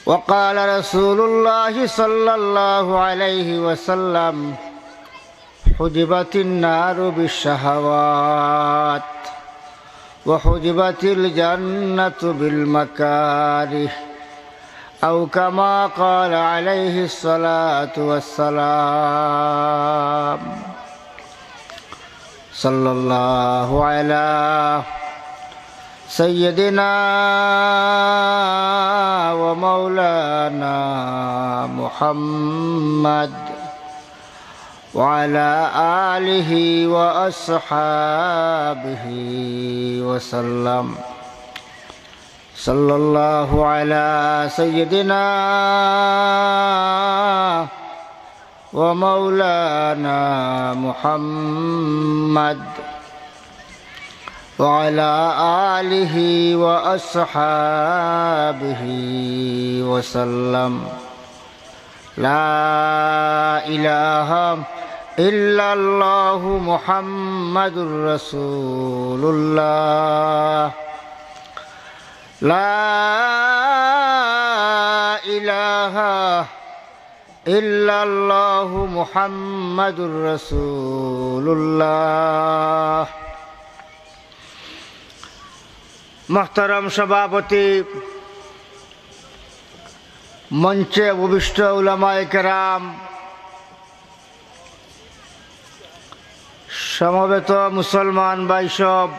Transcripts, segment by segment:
وقال رسول الله صلى الله عليه وسلم حجبت النار بالشهوات وحجبت الجنة بالمكاره أو كما قال عليه الصلاة والسلام صلى الله على سيدنا ومولانا محمد وعلى آله وأصحابه وسلم صلى الله على سيدنا ومولانا محمد وعلى آله وأصحابه وسلم لا إله إلا الله محمد رسول الله لا إله إلا الله محمد رسول الله محترم সভাপতি, মঞ্চে উপবিষ্ট উলামায়ে কেরাম, সমবেত মুসলমান ভাই সব,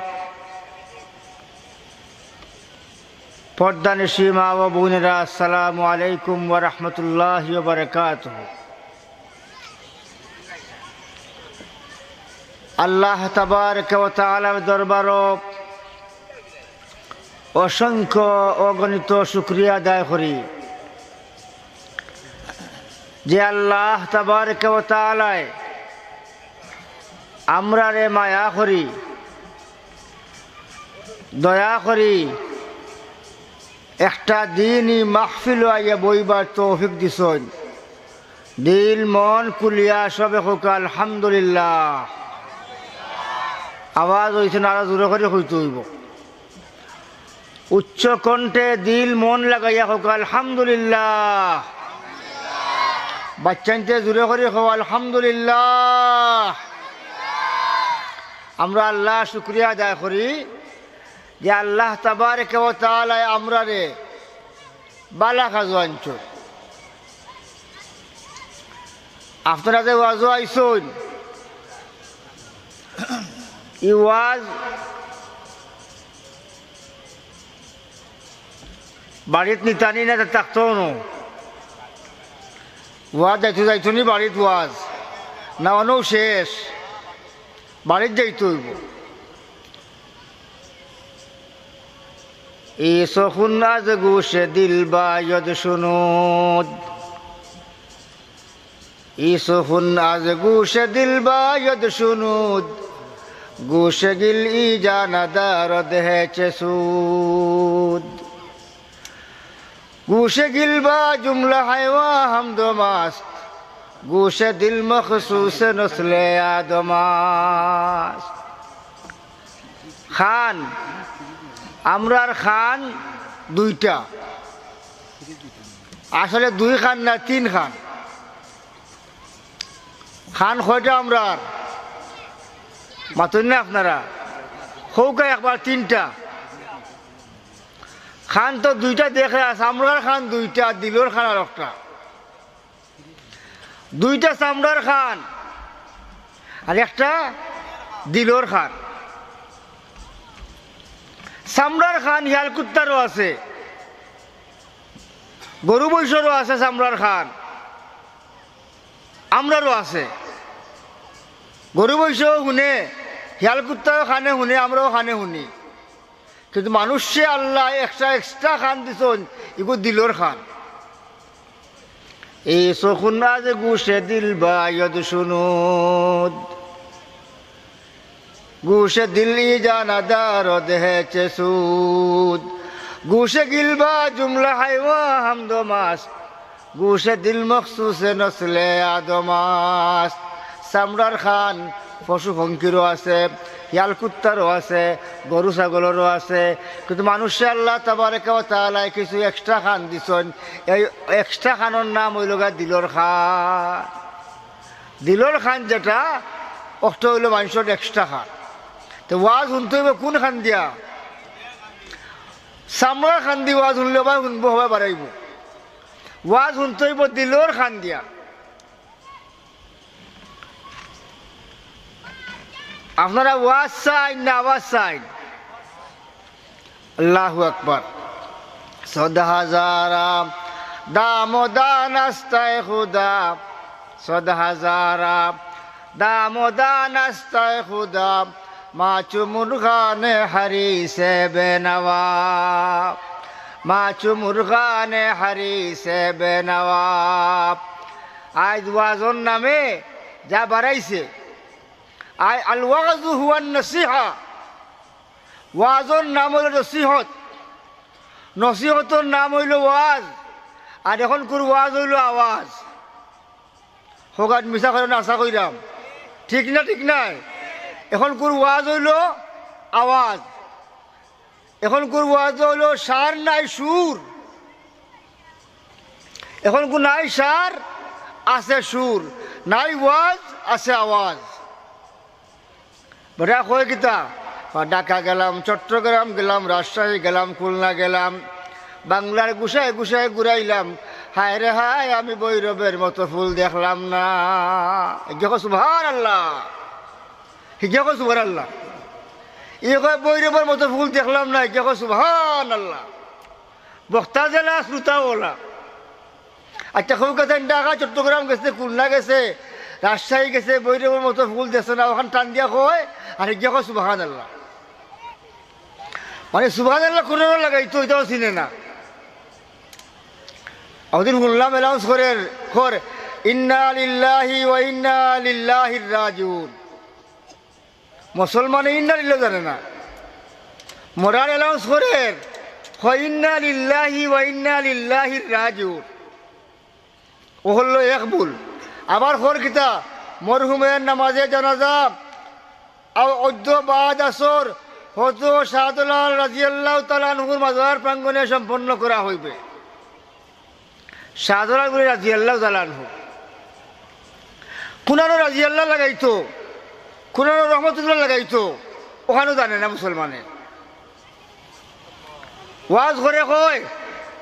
পর্দানিশী মা ও বোনেরা, আসসালামু আলাইকুম ওয়া রাহমাতুল্লাহি ওয়া বারাকাতুহু। আল্লাহ তাবারকা ওয়া তাআলার দরবারে অসংখ্য অগণিত শুকরিয়া আদায় করি যে আল্লাহ তাবারকা ওয়া তাআলা আমরারে মায়া করি, দয়া করি একটা দিনই মাহফিল আইয়া বইবার তৌফিক দিছেন। দিল মন কুলিয়া সবে হোক আলহামদুলিল্লাহ। আওয়াজ হইছে না, আরো জোরে করে হইতে হইব। উচ্চ কণ্ঠে দিল মন লাগাইয়া হোক আলহামদুলিল্লাহ। বাচ্চাইতে জোরে করে হোক আলহামদুলিল্লাহ। আমরা আল্লাহ শুকরিয়া আদায় করি যে আল্লাহ তাবারকা ওয়া তাআলা আমরারে বালা খাজো আনছো। আপনারা যে ওয়াজও আইসুন, ই ওয়াজ বাড়িত নিতানি না থাকতো না। ওয়াজ যাইতো নি বাড়িত, ওয়াজ না অনও শেষ, বাড়িত যাইতে হইব। ইসখুন আজ গোশে দিল বায়দ শুনুদ, ইসখুন আজ গোশে দিল বায়দ শুনুদ, গোশে গিল ই জানাদার দেহেছে সুদ। গোশে গিল বা জুমলা হায়ওয়া হামদমাস্ত, গোশে দিল মখসুস নসলে আদমাস্ত। খান, আমরার খান দুইটা, আসলে দুই খান না তিন খান। খান কয়টা আমরার মাতুন না আপনারা? হৌকা একবার তিনটা খান তো দুইটা দেখে আছে। আমরার খান দুইটা, দিলর খান আর একটা। দুইটা চামড়ার খান আর একটা দিলর খান। চামড়ার খান হিয়াল কুত্তারও আছে, গরু বৈশরও আছে চামড়ার খান, আমরারও আছে। গরু বৈশও শুনে, হিয়াল কুত্তাও খানে শুনে, আমরাও খানে শুনি। কিন্তু মানুষে আল্লাহ এক্সট্রা খান দিছন, এগুলো দিলর খান। এই চকুন আজ গোশে দিল বায়দ শুনুদ, গোশে দিল ই জানাদার দেহেছে সুদ। গোশে গিলবা জুমলা হাইওয়া হামদমাস, গোশে দিল মখসুসে নসলে আদমাস। চামড়ার খান পশু পঙ্খিরও আছে, শিয়াল কুত্তারও আছে, গরু ছাগলেরও আছে, কিন্তু মানুষে আল্লাহ তাবারাকা ওয়া তাআলা কিছু এক্সট্রা খান দিছেন। এই এক্সট্রা খানোর নাম হইল গা দিলর খান। দিলর খান যেটা অষ্ট হইল মানুষের এক্সট্রা খান। তো ওয়াজ শুনতে হইব কোন খান দিয়া? চামড়ার খান দি ওয়াজ শুনলে বা শুনবো হবে বাড়াইব। ওয়াজ শুনতে হইব দিলর খান দিয়া। আপনারা ওয়াজ চাইন না আওয়াজ চাইন? আল্লাহু আকবার। সদা হাজারা দামোদানাস্তায় খুদা, সদা হাজারা দামোদানাস্তায় খুদা, মাচু মুরগানে হারি সে বেনওয়া, মাচু মুরগানে হারি সে বেনওয়া। আজ ওয়াজর নামে যা বাড়াইছে, আই আল ওয়াজু হুয়ান নসিহা, ওয়াজর নাম হইল নসিহত, নসিহতর নাম হইল ওয়াজ। আর এখন কোন ওয়াজ হইল আওয়াজ। হোগাত মিশা করে আশা কইরাম, ঠিক না? ঠিক নাই? এখন কোন ওয়াজ হইল আওয়াজ। এখন কোন ওয়াজ হইল সার নাই সুর। এখন কোন নাই সার, আছে সুর। নাই ওয়াজ, আছে আওয়াজ। বেটা কয় কিতা? ঢাকা গেলাম, চট্টগ্রাম গেলাম, রাজশাহী গেলাম, খুলনা গেলাম, বাংলার গুছায় গুছায় ঘুরাইলাম। হায় রে হায়, আমি বৈরবের মতো ফুল দেখলাম না। হিগা সুবহানাল্লাহ, হিগা সুবহানাল্লাহ। ই কয় বৈরবের মতো ফুল দেখলাম না, হিগা সুবহানাল্লাহ। বক্তা জেলা, শ্রোতা ওলা। আচ্ছা খুব কথা, ঢাকা চট্টগ্রাম গেছে, খুলনা গেছে, রাজশাহী গেছে, বৈরবের মতো ফুল দেখছে না, ওখান টান দিয়া কয় আর হিগা কয় সুবহানাল্লাহ। মানে সুবহানাল্লাহ কোনো লাগাইতো, এটাও চিনে না। ওদিন শুনলাম এলাউন্স করে খর, ইন্না লিল্লাহি ওয়া ইন্না লিল্লাহি রাজিউন। মুসলমানে ইন্না লিল্লাহ জানে না, মোরার এলাউন্স করে ইন্না লিল্লাহি ওয়া ইন্না লিল্লাহি রাজিউন। ও হলো এক ভুল। আবার খর কিতা, মরহুমের নামাজে জানাজা অদ্য বাদ আসর হযরত শাহজালাল রাদিয়াল্লাহু তাআলা আনহুর মাজার প্রাঙ্গণে সম্পন্ন করা হইবে। শাহজালাল বলে রাদিয়াল্লাহু তাআলা আনহু, কুনানো রাদিয়াল্লাহু লাগাইতো, কুনানো রহমতুল্লাহ লাগাইতো, ওখানেও জানে না মুসলমানে। ওয়াজ করে কয়,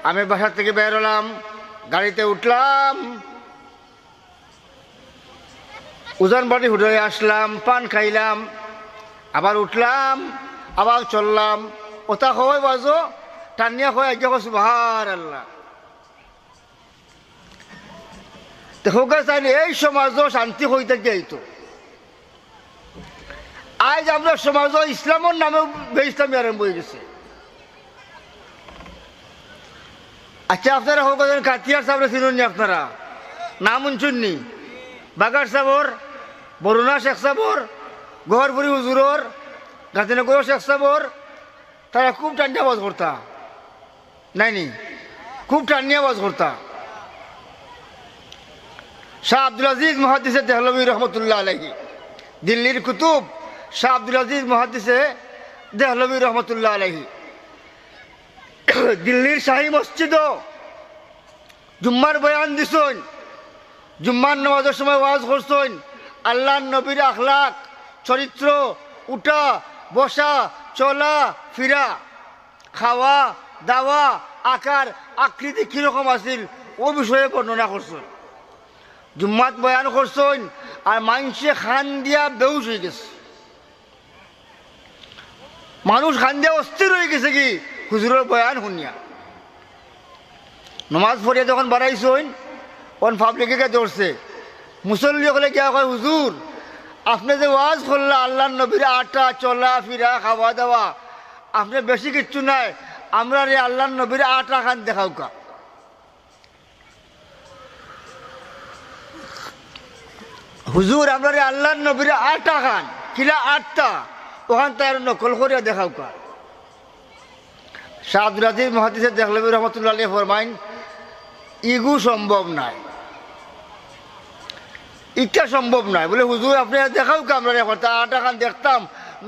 আমি বাসার থেকে বের হলাম, গাড়িতে উঠলাম, উজান বাড়ি হুডে আসলাম, পান খাইলাম, আবার উঠলাম, আবার চললাম। ওটা হয় বাজো টানিয়া হয় আজ্ঞা সুবহানাল্লাহ। দেখো চাইনি এই সমাজও শান্তি হইতে যাইতো। আজ আমরা সমাজ ইসলামের নামেও বেইসলামী আরম্ভ হয়ে গেছে। আচ্ছা আপনারা হোক কাতিয়ার সাহেব চিনুননি? আপনারা নাম শুননি? বাগার সাবর, বরুণা শেখ সাবর, গহরপুরি হুজুরর, গাজীনগর শেখ সাবর, তারা খুব টান্নিয়া আওয়াজ করতা নাইনি? খুব টান্নিয়া আওয়াজ করতা। শাহ আব্দুল আজিজ মুহাদ্দিসে দেহলভী রহমতুল্লাহ আলাইহি, দিল্লির কুতুব শাহ আব্দুল আজিজ মুহাদ্দিসে দেহলভী রহমতুল্লাহ আলাইহি দিল্লির শাহী মসজিদও জুম্মার বয়ান দিছেন, জুম্মার নামাজের সময় ওয়াজ করছেন। আল্লাহর নবীর আখলাক, চরিত্র, উঠা বসা, চলা ফিরা, খাওয়া দাওয়া, আকার আকৃতি কিরকম আছিল ও বিষয়ে বর্ণনা করছেন। জুম্মাত বয়ান করছেন, আর মানুষে খান দিয়া বেউস হয়ে গেছে। মানুষ খান দিয়া অস্থির হয়ে গেছে কি হুজুরের বয়ান শুনিয়া। নমাজ পড়িয়া যখন বাড়াইছেন, তখন পাবলিকে ধরছে, মুসল্লি হলে গিয়া কয়, হুজুর আপনি যে ওয়াজ করলা আল্লাহর নবীর আটা চলা ফিরা খাওয়া দাওয়া, আপনি বেশি কিচ্ছু নাই, আমরা রে আল্লাহর নবীর আটা খান দেখাও কা। হুজুর আমরা রে আল্লাহর নবীর আটা খান, কিলা আটটা, ওখান তার নকল করিয়া দেখাও কা। শাহ আব্দুল আজিজ মুহাদ্দিস দেহলভী রহমতুল্লাহ আলাইহি ফরমাইন, ইগু সম্ভব নাই, ইটা সম্ভব নয়। বলে হুজুর আপনি দেখাও কা, আমরা আটা খান দেখতাম,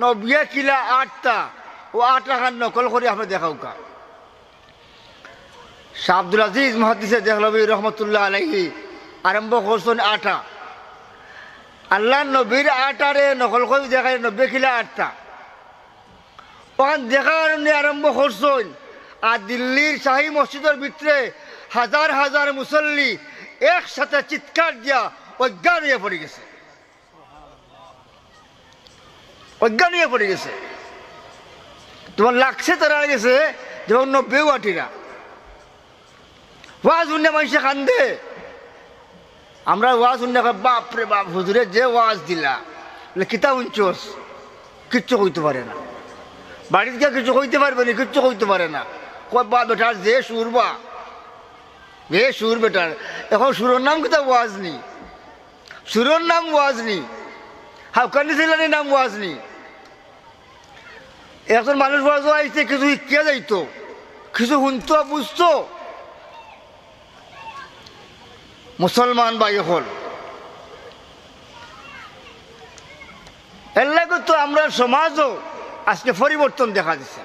নবিয়া কিলা 8টা ও 8 খান নকল করে আপনি দেখাও কা শাহ আব্দুল আজিজ মুহাদ্দিসে দেহলভী রহমতুল্লাহ আলাইহি আরম্ভ করছেন 8টা আল্লাহ নবীর 8টারে নকল করে দেখায় 90 কিলা 8টা ওখান দেখার আরম্ভ করছেন আর দিল্লির শাহী মসজিদের ভিতরে হাজার হাজার মুসল্লি একসাথে চিৎকার দিয়া অজ্ঞান হয়ে পড়ে গেছে অজ্ঞান হয়ে পড়ে গেছে তোমার লাগছে তারা গেছে যেমন 90 ওয়াটিরা ওয়াজ শুনে মানুষে কান্দে আমরা ওয়াজ শুনে বাপরে বাপ হুজুরে যে ওয়াজ দিলা কিতাব উঞ্চোস কিচ্ছু কইতে পারে না বাড়িতে গিয়ে কিছু কইতে পারবে না কিচ্ছু কইতে পারে না কয় বা বেটার যে সুর বা এ সুর বেটার এখন সুরের নাম কিতাব ওয়াজ নি সুরের নাম ওয়াজ নি হাউকানি ছিলেন নাম ওয়াজ নি এখন মানুষ ওয়াজ আইছে কিছু শিখিয়া যাইতো কিছু শুনতো বুঝতো মুসলমান ভাই হল এর লাগে তো আমরা সমাজও আজকে পরিবর্তন দেখা দিছে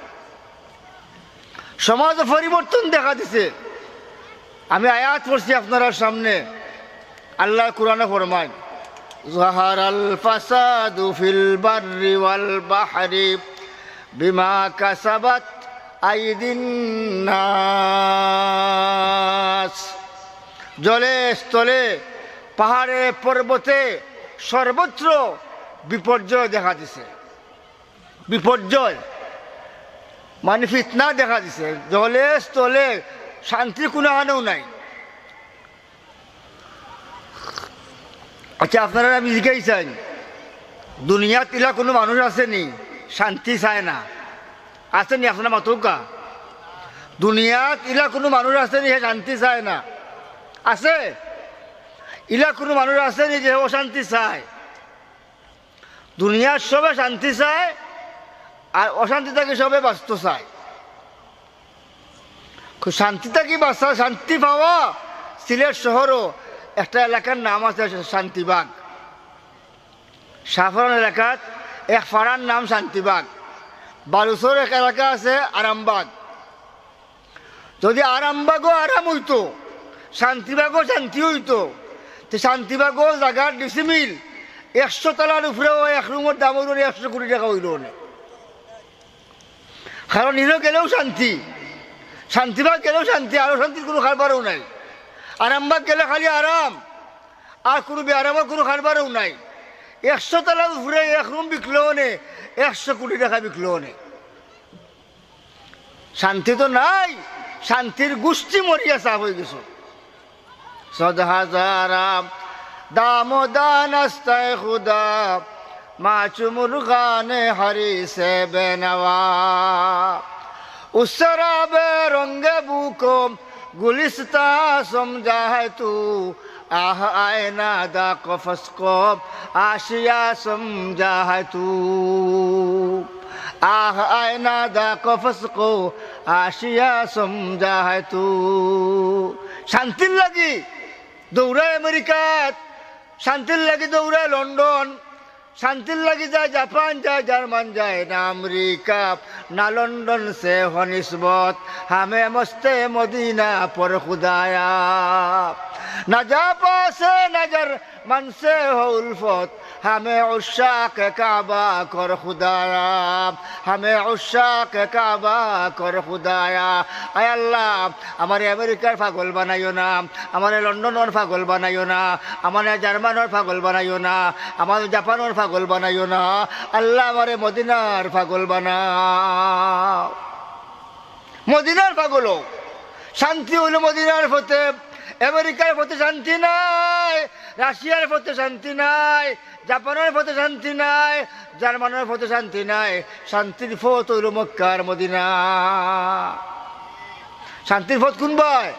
সমাজে পরিবর্তন দেখা দিছে আমি আয়াত পড়ছি আপনার সামনে আল্লাহ কোরআনে ফরমায় যাহারাল ফাসাদু ফিল বাররি ওয়াল বাহরি বিমা কাসাবাত আইদিন নাস জলে স্থলে পাহাড়ে পর্বতে সর্বত্র বিপর্যয় দেখা দিছে বিপর্যয় মানে ফিতনা দেখা দিছে জলে স্থলে শান্তি কোনো আনেও নাই আচ্ছা আপনারা আমি জিজ্ঞাসা দুনিয়াত ইলা কোনো মানুষ আসেনি শান্তি চায় না আসেনি আপনার মাতৌকা দুনিয়াত ইলা কোনো মানুষ আসেনি শান্তি চায় না আছে ইলা কোনো মানুষ আসেনি যে অশান্তি চায় দুনিয়ার সবে শান্তি চায় আর অশান্তি থেকে সবে বাঁচতে চায় শান্তি থেকে বাঁচা শান্তি পাওয়া সিলেট শহরও একটা এলাকার নাম আছে শান্তিবাগ সাফরান এলাকাত এক ফাড়ার নাম শান্তিবাগ বালুচর এক এলাকা আছে আরামবাগ যদি আরামবাগও আরাম হইতো শান্তিবাগও শান্তি হইতো তো শান্তিবাগও জায়গার ডিসিমিল 100 তলার উপরেও এক রুমের দাম হইল 100 কোটি টাকা হইল না কারণ নিলেও গেলেও শান্তি শান্তিবাগ গেলেও শান্তি আরো শান্তির কোনো খারবারও নাই আরামবাগ গেলে খালি আরাম আর কোনো বেআরামের কোনো খারবারও নাই 100 তলার উপরে এক রুম বিকলেও নে 100 কোটি টাকা বিকলেও নে শান্তি তো নাই শান্তির গোষ্ঠী মরিয়া সাফ হয়ে গেছ সদ হাজারাম দামোদান আস্তায় খুদা মাচু মুরগানে হরি সে বেনওয়া उसराबे रंगे बुको गुलिस्ता समझा है तू आह आयना दा कफस को आशिया समझा है तू आह आयना दा कफस को आशिया समझा है तू शांति लगी दौड़ा अमेरिका शांति लगी दौड़ा लंडन शांतिर लगी जाए जापान जाए जर्मन जाए ना अमरीका ना लंदन से हो निस्बत हमें मस्ते मदीना पर खुदाया ना जापा से नजर मन से हो उल्फत हमें उशाक काबा कर खुदाया हमें उशाक काबा कर खुदाया आय अल्लाह हमारे अमेरिकार पागल बनाइयो ना हमारे लंदन पागल बनाइयो ना हमारे जर्मन पागल बनाइयो ना हमारे जापान पागल बनाइयो ना अल्लाह हमारे मदीनार पागल बनाओ मदीनार पागल हो शांति हलो मदीनार फते अमेरिकार फते शांति नाई राशियार फते शांति नाई जापानेर फते शांति नाई जार्मानेर फते शांति नाई शांतिर फत हलो मक्कार मदीना शांतिर फत कोन भाई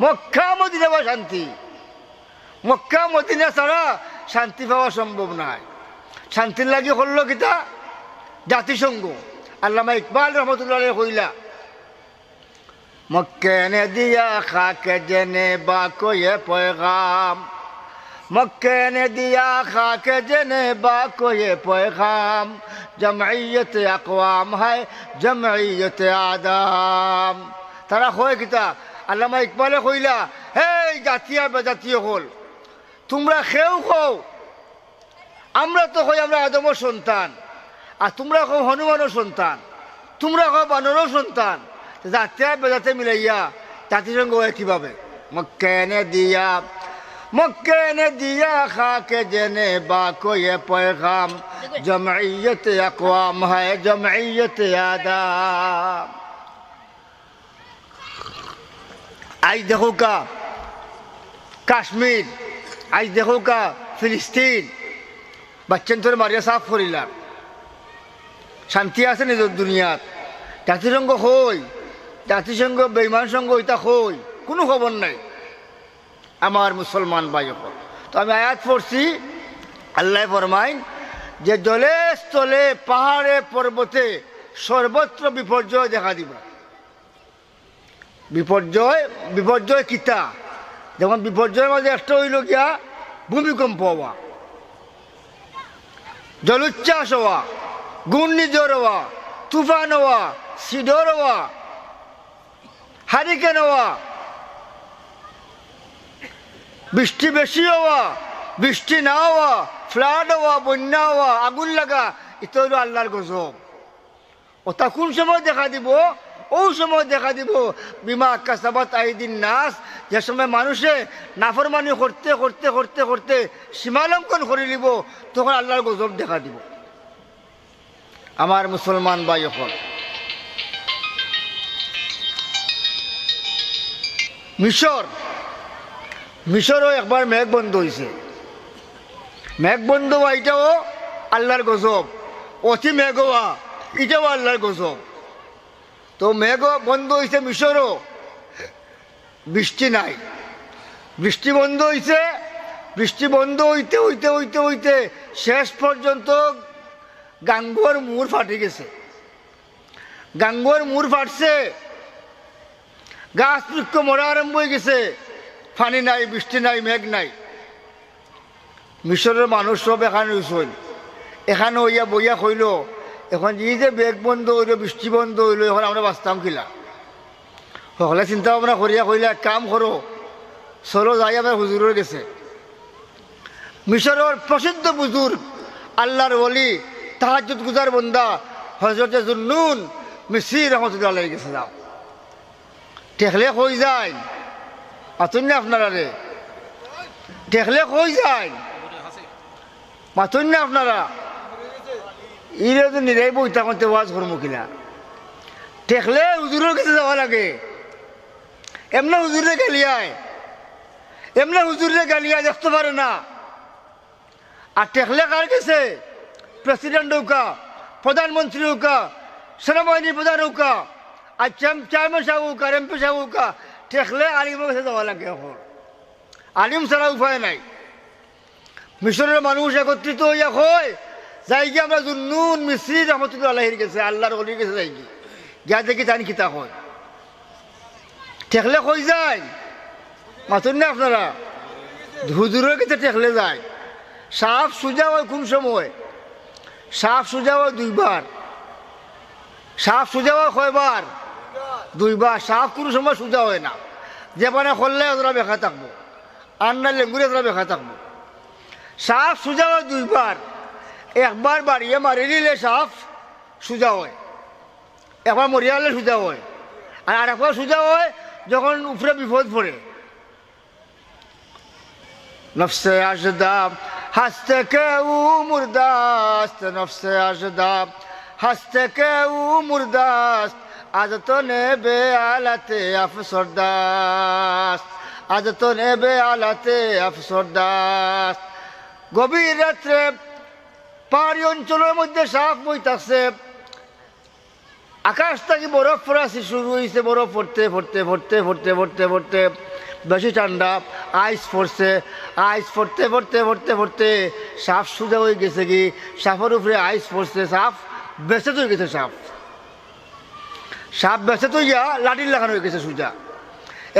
मक्का मदीना बा शांति मक्का मदीना ছাড়া শান্তি পাওয়া সম্ভব নয় শান্তির লাগি করলো কিতা জাতিসংঘ আল্লামা ইকবাল রহমতুল্লাহ আলাইহি কইলা मक्के ने दिया खाके जने बा को ये पैगाम मक्के ने दिया खाके जनेबा को ये पैगाम जमईयत अक़वाम है जमईयत आदाम तारा खोय किता আল্লামা ইকবালে কইলা এই জাতীয় বেজাতীয় হল তোমরা খেউ খাও আমরা তো কই আমরা আদমের সন্তান আর তোমরা কও হনুমানের সন্তান তোমরা কও বানরের সন্তান জাতীয় বেজাতে মিলাইয়া জাতিসংঘ হয় কিভাবে मक्के ने दिया खाके जनेबा को ये पैगाम जमईयत अक़वाम है जमईयत आदाम आज देखो का काश्मीर आज देखो का फिलिस्तीन बच्चन तो मारिया साफ करिला शांति আছে নিজের দুনিয়াত জাতিসংঘ হই জাতিসংঘ বেঈমান সংঘ এটা হই কোনো খবর নাই আমার মুসলমান ভাই হল তো আমি আয়াত পড়ছি আল্লাহ ফরমাইন যে জলে স্থলে পাহাড়ে পর্বতে সর্বত্র বিপর্যয় দেখা দিব বিপর্যয় বিপর্যয় কিতা যেমন বিপর্যয়ের মধ্যে একটা হইল গিয়া ভূমিকম্প হওয়া জলোচ্ছ্বাস হওয়া ঘূর্ণিঝড় হওয়া তুফান হওয়া সিডর হওয়া হারিকেন হওয়া বৃষ্টি বেশি হওয়া বৃষ্টি না হওয়া ফ্লাড হওয়া বন্যা হওয়া আগুন লাগা এটা হইল আল্লাহর গজব ওটা কোন সময় দেখা দিব ওই সময় দেখা দিব বিমা কাসাবাত আইদিন নাস যে সময় মানুষে নাফরমানি করতে করতে করতে করতে সীমালঙ্ঘন করে নিব তখন আল্লাহর গজব দেখা দিব আমার মুসলমান ভাই হল মিশরও একবার মেঘ বন্ধ হয়েছে মেঘ বন্ধ হওয়া এটাও আল্লাহর গজব অতি মেঘ হওয়া এটাও আল্লাহর গজব তো মেঘ বন্ধ হয়েছে মিশরও বৃষ্টি নাই বৃষ্টি বন্ধ হয়েছে বৃষ্টি বন্ধ হইতে হইতে হইতে হইতে শেষ পর্যন্ত গাঙ্গুয়ার মুড় ফাটে গেছে গাঙ্গুয়ার মুড় ফাটছে গাছ বৃক্ষ মরা আরম্ভ হয়ে গেছে পানি নাই বৃষ্টি নাই মেঘ নাই মিশরের মানুষ সব এখানে হইছেন এখানে হইয়া বইয়া কইল এখন এই যে মেঘ বন্ধ হইল বৃষ্টি বন্ধ হইল এখন আমরা বাঁচতাম কিলা সকলে চিন্তা ভাবনা করিয়া কইলা এক কাম করো চলো যাই আমার হুজুরের গেছে মিশরের প্রসিদ্ধ বুজুর্গ আল্লাহর ওলি তাহাজ্জুদ গুজার বন্দা হযরতে জুন্নুন মিসরি রহমতুল্লাহ আলাইহি গেছে যাও টেকলে কই যায় মাতুন না আপনারা রে টেকলে কই যায় মাতুন না আপনারা ইরে তো নিরাই বইতা করতে ওয়াজ করবো কিনা টেকলে হুজুরের কাছে যাওয়া লাগে এমনি হুজুরে গালিয়ায় এমনি হুজুরে গালিয়ায় দেখতে পারে না আর টেকলে কার গেছে প্রেসিডেন্ট হোকা প্রধানমন্ত্রী হোকা সেনাবাহিনী প্রধান হোকা আর চেয়ারম্যান সাহেব হোকা এমপি সাহেব হোকা টেকলে আলিমের কাছে যাওয়া লাগে এখন আলিম ছাড়া উপায় নাই মিশরের মানুষ একত্রিত হইয়া হয় যাই গিয়ে আমরা জুন্নুন মিসরি রহমতুল্লাহ আলাইহির গেছে আল্লাহর ওলির গেছে যাই গিয়ে যা দেখি জানি কিতা হয় টেকলে কই যায় মাতুন না আপনারা হুজুরের কাছে টেকলে যায় সাফ সুজা হয় কোন সময় সাফ সুজা হয় দুইবার সাফ সুজা হয় কয়বার দুইবার সাফ কোনো সময় সুজা হয় না যে মানে করলে ওরা বেখা থাকবো আর না লেঙ্গুরে ওরা বেখা থাকবো সাফ সুজা হয় দুইবার একবার বাড়িয়ে মারি দিলে সাফ সুজা হয় একবার মরিয়ালে সুজা হয় আর একবার সুজা হয় যখন উপরে বিপদ পড়ে নফসে আজদাব হাসতে কেউ মুরদাস্ত নফসে আজদাব হাসতে কেউ মুরদাস্ত আজ তো নেবে আলাতে আফসরদাস্ত আজ তো নেবে আলাতে আফসরদাস্ত গভীর রাত্রে পাহাড়ি অঞ্চলের মধ্যে সাপ বইতাছে আকাশ থেকে বরফ পড়া শুরু হয়েছে বরফ পড়তে পড়তে পড়তে পড়তে পড়তে পড়তে বেশি ঠান্ডা আইস পড়ছে আইস পড়তে পড়তে পড়তে পড়তে সাপ সুজা হয়ে গেছে কি সাপের উপরে আইস পড়ছে সাপ বেঁচে তো গেছে সাপ সাপ বেঁচে তো ইয়া লাঠির লাগানো হয়ে গেছে সুজা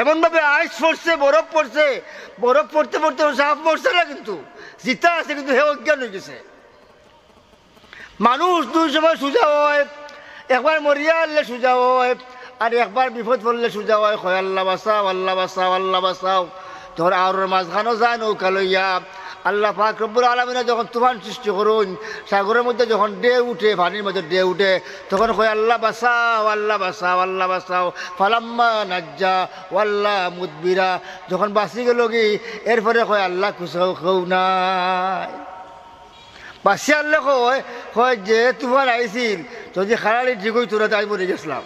এমনভাবে আইস পড়ছে, বরফ পড়ছে, বরফ পড়তে পড়তে সাপ মরছে না, কিন্তু জিতা আছে, কিন্তু হে অজ্ঞান হয়ে গেছে। মানুষ দুই সময় সোজা হয়, একবার মরিয়া আনলে সোজা হয়, আর একবার বিপদ পড়লে সোজা হয়। কয় আল্লাহ বাঁচাও, আল্লাহ বাঁচাও, আল্লাহ বাঁচাও। তোর আর মাঝখানো যায় নৌকা লইয়া। আল্লাহ পাক রব্বুল আলামিন যখন তুফান সৃষ্টি করুন, সাগরের মধ্যে যখন ডে উঠে, পানির মধ্যে ডে উঠে, তখন কয় আল্লাহ বাঁচাও, আল্লাহ বাঁচাও, আল্লাহ বাঁচাও। ফালাম্মা নাজ্জা ওয়াল্লাহ মুদবিরা, যখন বাঁচি গেল কি, এরপরে কয় আল্লাহ কুসাও কেউ নাই। বাঁচি আল্লাহ কয় কয় যে তুফান আইছিল, যদি খারালি ঠিক হই তোরা তাই মরে গেছিলাম।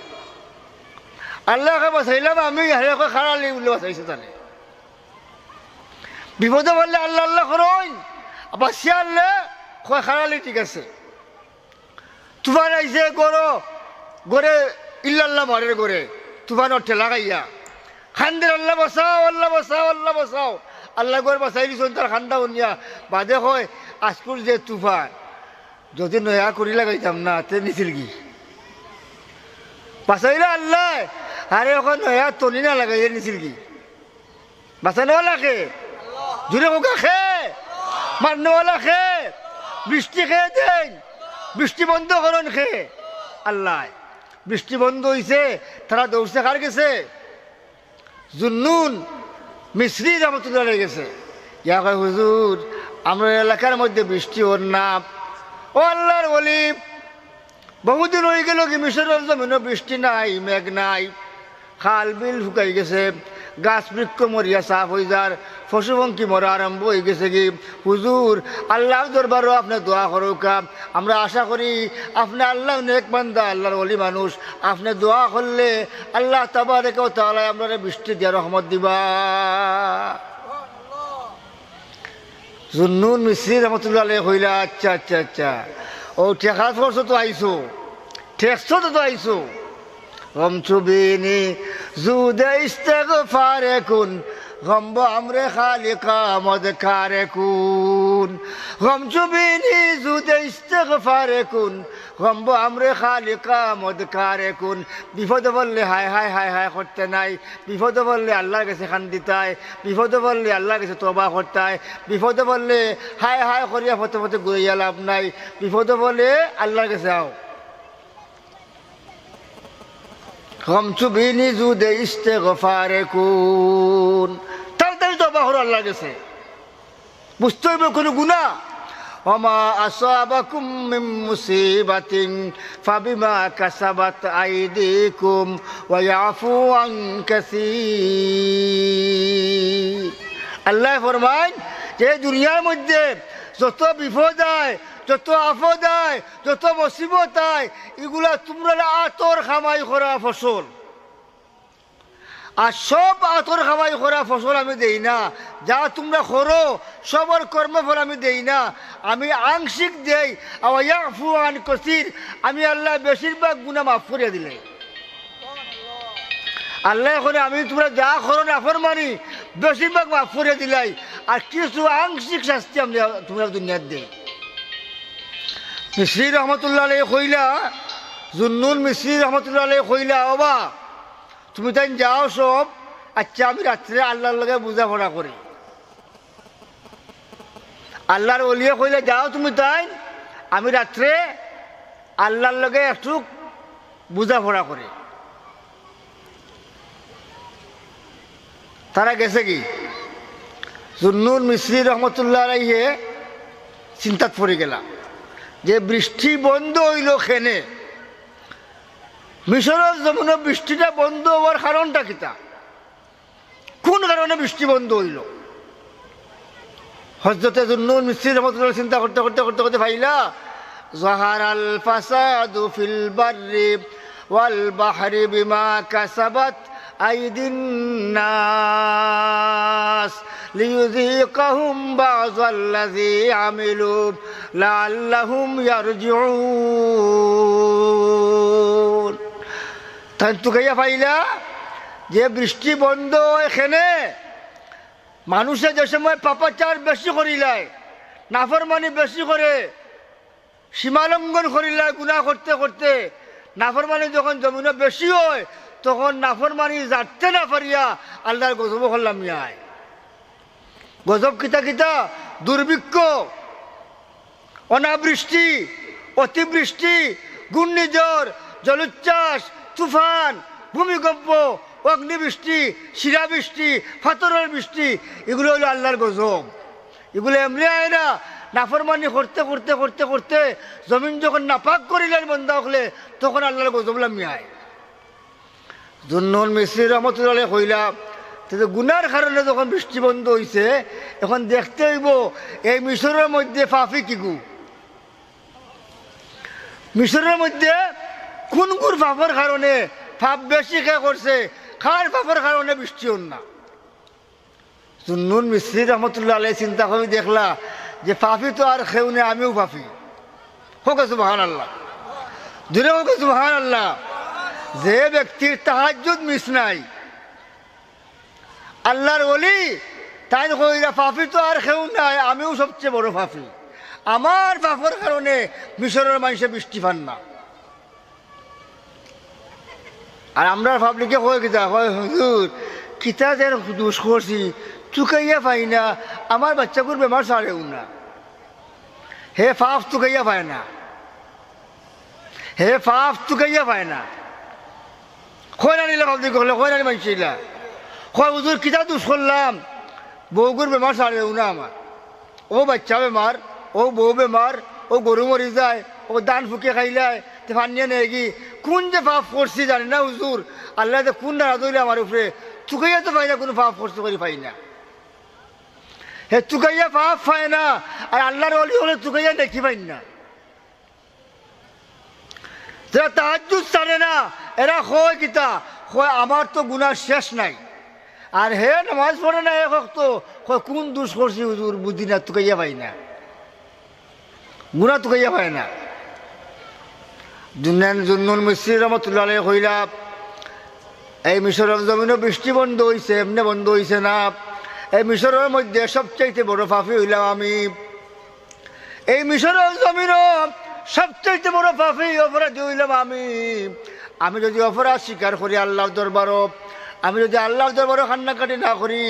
আল্লাহকে বাঁচাইলাম আমি, হারে কয় খারালি বলে বাঁচাইছে তাহলে। বিপদে বললে আল্লাহ আল্লাহ করুন, বাঁচি আনলে কয় খারালি ঠিক আছে। তুফান আইছে গড়ে ইল্লাল্লাহ মারের গড়ে, তুফানের ঠেলা খাইয়া খান্দের আল্লাহ বাঁচাও, আল্লাহ বাঁচাও, আল্লাহ বাঁচাও। আল্লাহ গড় বাঁচাই দিচ্ছেন তার খান্দা উনিয়া। বাদে হয় আজকুর যে তুফান, যদি নয়া করি লাগাইতাম না তে নিছিল কি বাঁচাইলে আল্লাহ, আরে ওখানে নয়া তনি না লাগাইলে নিছিল কি বাঁচানোওয়ালা খে, জুড়ে কোকা খে, মারনেওয়ালা খে, বৃষ্টি খেয়ে দেন, বৃষ্টি বন্ধ করুন খে আল্লাহ। বৃষ্টি বন্ধ হয়েছে, তারা দৌড়ছে কার গেছে? জুন্নুন মিসরি রহমতুল্লাহ গেছে। ইয়া কয় হুজুর আমরা এলাকার মধ্যে বৃষ্টি ওর না। ও আল্লাহর ওলি, বহুদিন হয়ে গেল কি মিশরের জমিনে বৃষ্টি নাই, মেঘ নাই, খাল বিল শুকাই গেছে, গাছ বৃক্ষ মরিয়া সাফ হয়ে যার, পশু পঙ্খী মরা আরম্ভ হয়ে গেছে কি। হুজুর আল্লাহর দরবারও আপনি দোয়া করুকা, আমরা আশা করি আপনি আল্লাহ নেক বান্দা, আল্লাহর ওলি মানুষ, আপনি দোয়া করলে আল্লাহ তাবারাকা ওয়া তাআলা আপনারা বৃষ্টি দিয়া রহমত দিবা। জুন্নুন মিসরি রহমতুল্লাহ আলাইহি কইলা আচ্ছা আচ্ছা আচ্ছা, ও ঠেকাত করছো তো আইসো, ঠেকছো তো আইসো। গমচুবিনি জুদে ইস্তেগফারে কুন, গম্ব আমরে খালিকা মদকারে কুন। গমচুবিনি জুদে ইস্তেগফারে কুন, গম্ব আমরে খালিকা মদকারে কুন। বিপদ বললে হায় হায় হায় হায় করতে নাই, বিপদ বললে আল্লাহর কাছে খান্দিতায়, বিপদ বললে আল্লাহর কাছে তওবা করতায়, বিপদ বললে হায় হায় করিয়া ফতে ফতে ঘুরিয়া লাভ নাই, বিপদ বলে আল্লাহর কাছে আও। গমচুবিনি জুদে ইস্তেগফারে কুন, তাড়াতাড়ি তওবা করো আল্লাহর কাছে। বুঝতে হইবে কোনো গুনাহ। ওমা আসাবাকুম মিন মুসিবাতিন ফাবিমা কাসাবাত আইদিকুম ওয়া ইয়াফু আন কাসীর। আল্লাহ ফরমান যে দুনিয়ার মধ্যে যত বিপদ হয়, যত আফদ হয়, যত মুসিবত হয়, এগুলা তোমরা আতর খামাই করা ফসল। আর সব আতর খামাই করা ফসল আমি দেই না, যা তোমরা করো সবর কর্মফল আমি দেই না, আমি আংশিক দেই। ইয়াফু আন কাসীর, আমি আল্লাহ বেশিরভাগ গুনাহ মাফ করে দিলে। আল্লাহ এখন আমি তোমরা যা করো নাফরমানি বেশিরভাগ মাফ করে দিলাই, আর কিছু আংশিক শাস্তি আমি তোমরা দুনিয়ার দেই। মিসরি রহমতুল্লাহ আলাইহি কইলা, জুন্নুন মিসরি রহমতুল্লাহ আলাইহি কইলা, ওবা তুমি তাই যাও সব, আচ্ছা আমি রাত্রে আল্লাহর লগে বুঝাপড়া করি। আল্লাহর ওলিয়ে কইলে যাও তুমি তাই, আমি রাত্রে আল্লাহর লগে একটু বুঝাপড়া করি। তারা গেছে কি, জুন্নুন মিসরি রহমতুল্লাহ আলাইহি চিন্তাত পড়ে গেলাম যে বৃষ্টি বন্ধ হইল খেনে, মিশরের জমিনে বৃষ্টিটা বন্ধ হওয়ার কারণটা কিতা, কোন কারণে বৃষ্টি বন্ধ হইল? হযরতে জুন্নুন মিসরি রহমতুল্লাহ চিন্তা করতে করতে করতে করতে ভাইলা, যাহারাল ফাসাদু ফিল বাররি ওয়াল বাহরি বিমা কাসাবাত আইদিন নাস লিয়ুযীকাহুম বা'যাল্লাযী আমিলু লাআল্লাহুম ইয়ারজিউন। তাই তো গাইয়া পাইলা যে বৃষ্টি বন্ধ এখানে মানুষে যে সময় পাপাচার বেশি করিলায়, নাফরমানি বেশি করে, সীমালঙ্ঘন করিলায় গুনাহ করতে করতে, নাফরমানি যখন জমিনে বেশি হয়, তখন নাফরমানি জানতে না পারিয়া আল্লাহর গজব করলাম ইয়ায়। গজব কিতা কিতা? দুর্ভিক্ষ, অনাবৃষ্টি, অতিবৃষ্টি, ঘূর্ণিঝড়, জলোচ্ছ্বাস, তুফান, ভূমিকম্প, অগ্নিবৃষ্টি, শিলাবৃষ্টি, পাথরের বৃষ্টি, এগুলো হলো আল্লাহর গজব। এগুলো এমনি আয় না। নাফরমানি করতে করতে করতে করতে জমিন যখন নাপাক করিলেন বন্ধা হলে তখন আল্লাহর গজব লামি আয়। জুন্নুল মিসরি রহমতুল্লাহ কইলা গুনার কারণে যখন বৃষ্টি বন্ধ হয়েছে, এখন দেখতে হইব এই মিশরের মধ্যে ফাফি কিগু, মিশরের মধ্যে কোন কোন ফাফের কারণে ফাপ বেশি খেয়ে করছে, খার ফাফের কারণে বৃষ্টি হন না। জুন্নুল মিসরি রহমতুল্লাহ আলাই চিন্তা করে দেখলা যে ফাফি তো আর খেউ নেই, আমিও ফাফি। হোক সুবহানাল্লাহ, দূরে হোক সুবহানাল্লাহ। যে ব্যক্তির তাহাজ্জুদ মিস নাই, আল্লাহর ওলি, তাই কইরা ফাফি তো আর খেউ নাই, আমিও সবচেয়ে বড় ফাফি। আমার ফাফের কারণে মিশরের মানুষে বৃষ্টি পান না। আর আমরা পাবলিকে কয় কিতা, কয় হুজুর কিতা যে দোষ করছি চুকাইয়া পাই না, আমার বাচ্চাগুর বেমার সারেও না। হে ফাফ চুকাইয়া পায় না, হে ফাফ চুকাইয়া পায় না। কয় না নিলে পাবলিক হলে কয় না মানছিলা, কয় হুজুর কিতা দোষ করলাম, বউগুর বেমার সারেও না আমার। ও বাচ্চা বেমার, ও বউ বেমার, ও গরু মরি যায়, ও দান ফুকে খাইলায়, তে ফানিয়ে নেই কি কোন যে পাপ করছি জানি না হুজুর। আল্লাহ যে কোন নারাজ হইলে আমার উপরে, চুকাইয়া তো পাই না, কোনো পাপ করতে পারি পাই না। হে চুকাইয়া পাপ পায় না, আর আল্লাহর ওলি হলে চুকাইয়া দেখি পাই না। যারা তাহাজ্জুদ জানে না এরা কয় কিতা, কয় আমার তো গুনাহ শেষ নাই। আর হে নামাজ পড়ে না এক তো কয় কোন দোষ করছি হুজুর বুঝি না, চুকাইয়া পাই না, গুনাহ চুকাইয়া পায় না। জুন্নুল মিসরি রহমতুল্লাহ আলাইহি কইলা এই মিশরের জমিনও বৃষ্টি বন্ধ হয়েছে, এমনি বন্ধ হয়েছে না। এই মিশরের মধ্যে সবচাইতে বড় পাপী হইলাম আমি। এই মিশরের জমিনও সবচাইতে বড় পাপী অপরাধী হইলাম আমি। আমি যদি অপরাধ স্বীকার করি আল্লাহর দরবারও, আমি যদি আল্লাহর দরবারও কান্নাকাটি না করি,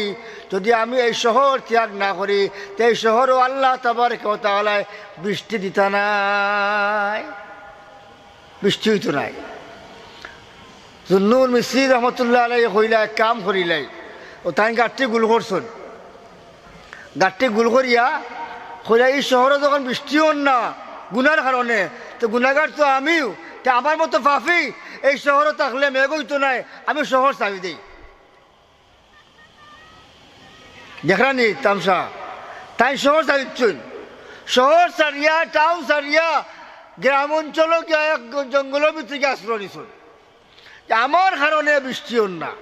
যদি আমি এই শহর ত্যাগ না করি, তো এই শহরও আল্লাহ তাবারক ওয়া তাআলা বৃষ্টি দিতা নাই, বৃষ্টি হইতো নাই। জুন্নুল মিসরি রহমতুল্লাহ আলাইহি কইলা এক কাম করিলাই, ও তাই গাঠটি গুল করছেন, গাঠটি গুল করিয়া কইলা এই শহরে যখন বৃষ্টি হন না গুনার কারণে, তো গুনাগার তো আমিও, তা আমার মতো পাপী এই শহরে থাকলে মেঘ হইতো নাই, আমি শহর চাবি দিই। দেখরানি তামসা, তাই শহর চাবিচ্ছুন, শহর সারিয়া টাউন সারিয়া গ্রাম অঞ্চল গিয়া এক জঙ্গলের ভিতরে গিয়ে আশ্রয় নিছুন, আমার কারণে বৃষ্টি হন না।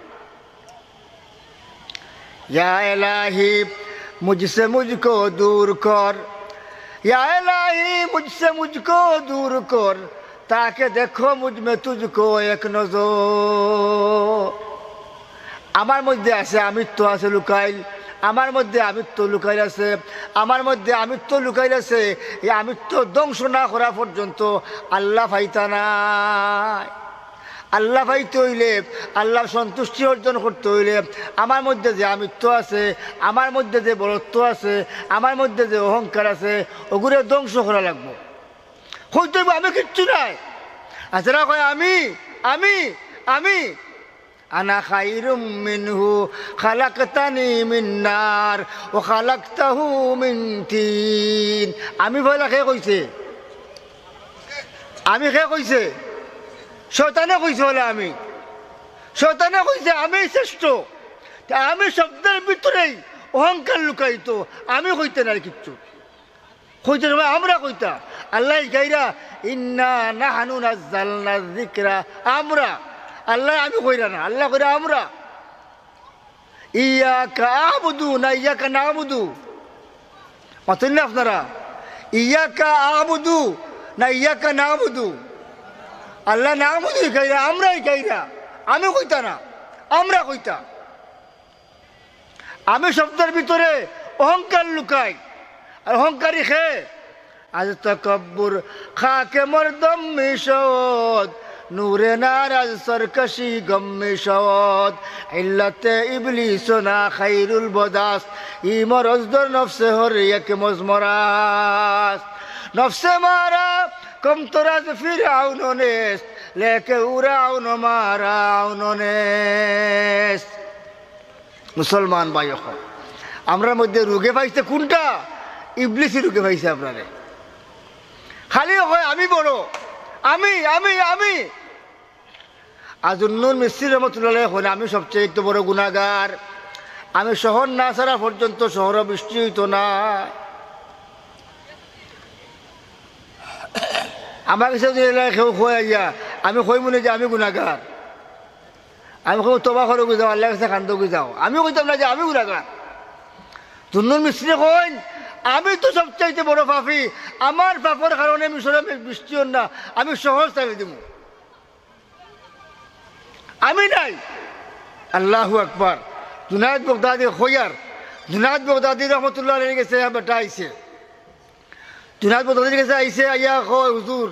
ইয়া ইলাহি মুঝসে মুঝকো দূর কর, ইয়া ইলাহি মুঝসে মুঝকো দূর কর, তাকে দেখো মুঝ মে তুঝকো এক নজর। আমার মধ্যে আছে আমিত্ব আছে লুকাইল, আমার মধ্যে আমিত্ব লুকাইল আছে, আমার মধ্যে আমিত্ব লুকাইল আছে। এই আমিত্ব ধ্বংস না করা পর্যন্ত আল্লাহ পাইতা নাই। আল্লাহ পাইতে হইলে, আল্লাহ সন্তুষ্টি অর্জন করতে হইলে আমার মধ্যে যে আমিত্ব আছে, আমার মধ্যে যে বরত্ব আছে, আমার মধ্যে যে অহংকার আছে, ওগুলো ধ্বংস করা লাগবো। হইতে আমি কিচ্ছু নাই। আচ্ছা কয় আমি আমি আমি আনা খাইরুম মিনহু খালাকতানি মিন নার ওয়া খালাকতাহু মিন তিন। আমি ভয়লা কে কইছে? আমি কে কইছে? শয়তানে কইছে বলে আমি, শয়তানে কইছে আমি শ্রেষ্ঠ। আমি শব্দের ভিতরেই অহংকার লুকাইতো, আমি কইতে না কিচ্ছু, কইতে আমরা কইতা। আল্লাহ গাইরা ইন্না নাহনু নাযালনা যিকরা, আমরা আল্লাহ, আমি কইরা না, আল্লাহ কইরা আমরা। ইয়াকা আবুদু না ইয়াকা নাবুদু, পাতেন না আপনারা? ইয়াকা আবুদু না ইয়াকা নাবুদু? আল্লাহ নাবুদু গাইরা, আমরাই গাইরা, আমি কইতা না, আমরা কইতা। আমি শব্দের ভিতরে অহংকার লুকাই, আর অহংকারী খে আজ তকব্বুর খাকে মরদম মিশদ নূরে নারাজ সরকশি গম্মে শওদ ইল্লাতে ইবলিস না খাইরুল বদাস ই মরজদর নফসে হরিয়ক মজমরাস নফসে মারা কম তোরাজ ফিরাউননেস লেকে উরাউন মারাউননেস। মুসলমান ভাই, আমরার মধ্যে রোগে পাইছে কোনটা? ইবলিসই রোগে পাইছে আপনারে। খালি হয় আমি বড়, আমি আমি আমি। আজুন্নুর মিস্ত্রি রহমতুল্লাহ হন আমি সবচেয়ে একটু বড় গুনাহগার। আমি শহর না ছাড়া পর্যন্ত শহর বৃষ্টি হইতো না। আমার কাছে কেউ হয়ে যা আমি কই মনে যে আমি গুনাহগার, আমি কই তোবা করে যাও, আল্লাহ কাছে কান্দ যাও। আমিও কইতাম না যে আমি গুনাহগার। জুন্নুর মিস্ত্রি কইন আমি তো সবচাইতে বড় পাপী, আমার পাপের কারণে মিশরে বৃষ্টি হন না, আমি শহর চালিয়ে দিব। আমি নাই। আল্লাহু আকবার। জুনায়েদ বাগদাদি খোয়ার, জুনায়েদ বাগদাদি রহমতুল্লাহ আলাইহি গেছে বেটা আইছে, জুনায়েদ বাগদাদির কাছে আইছে, আইয়া কয় হুজুর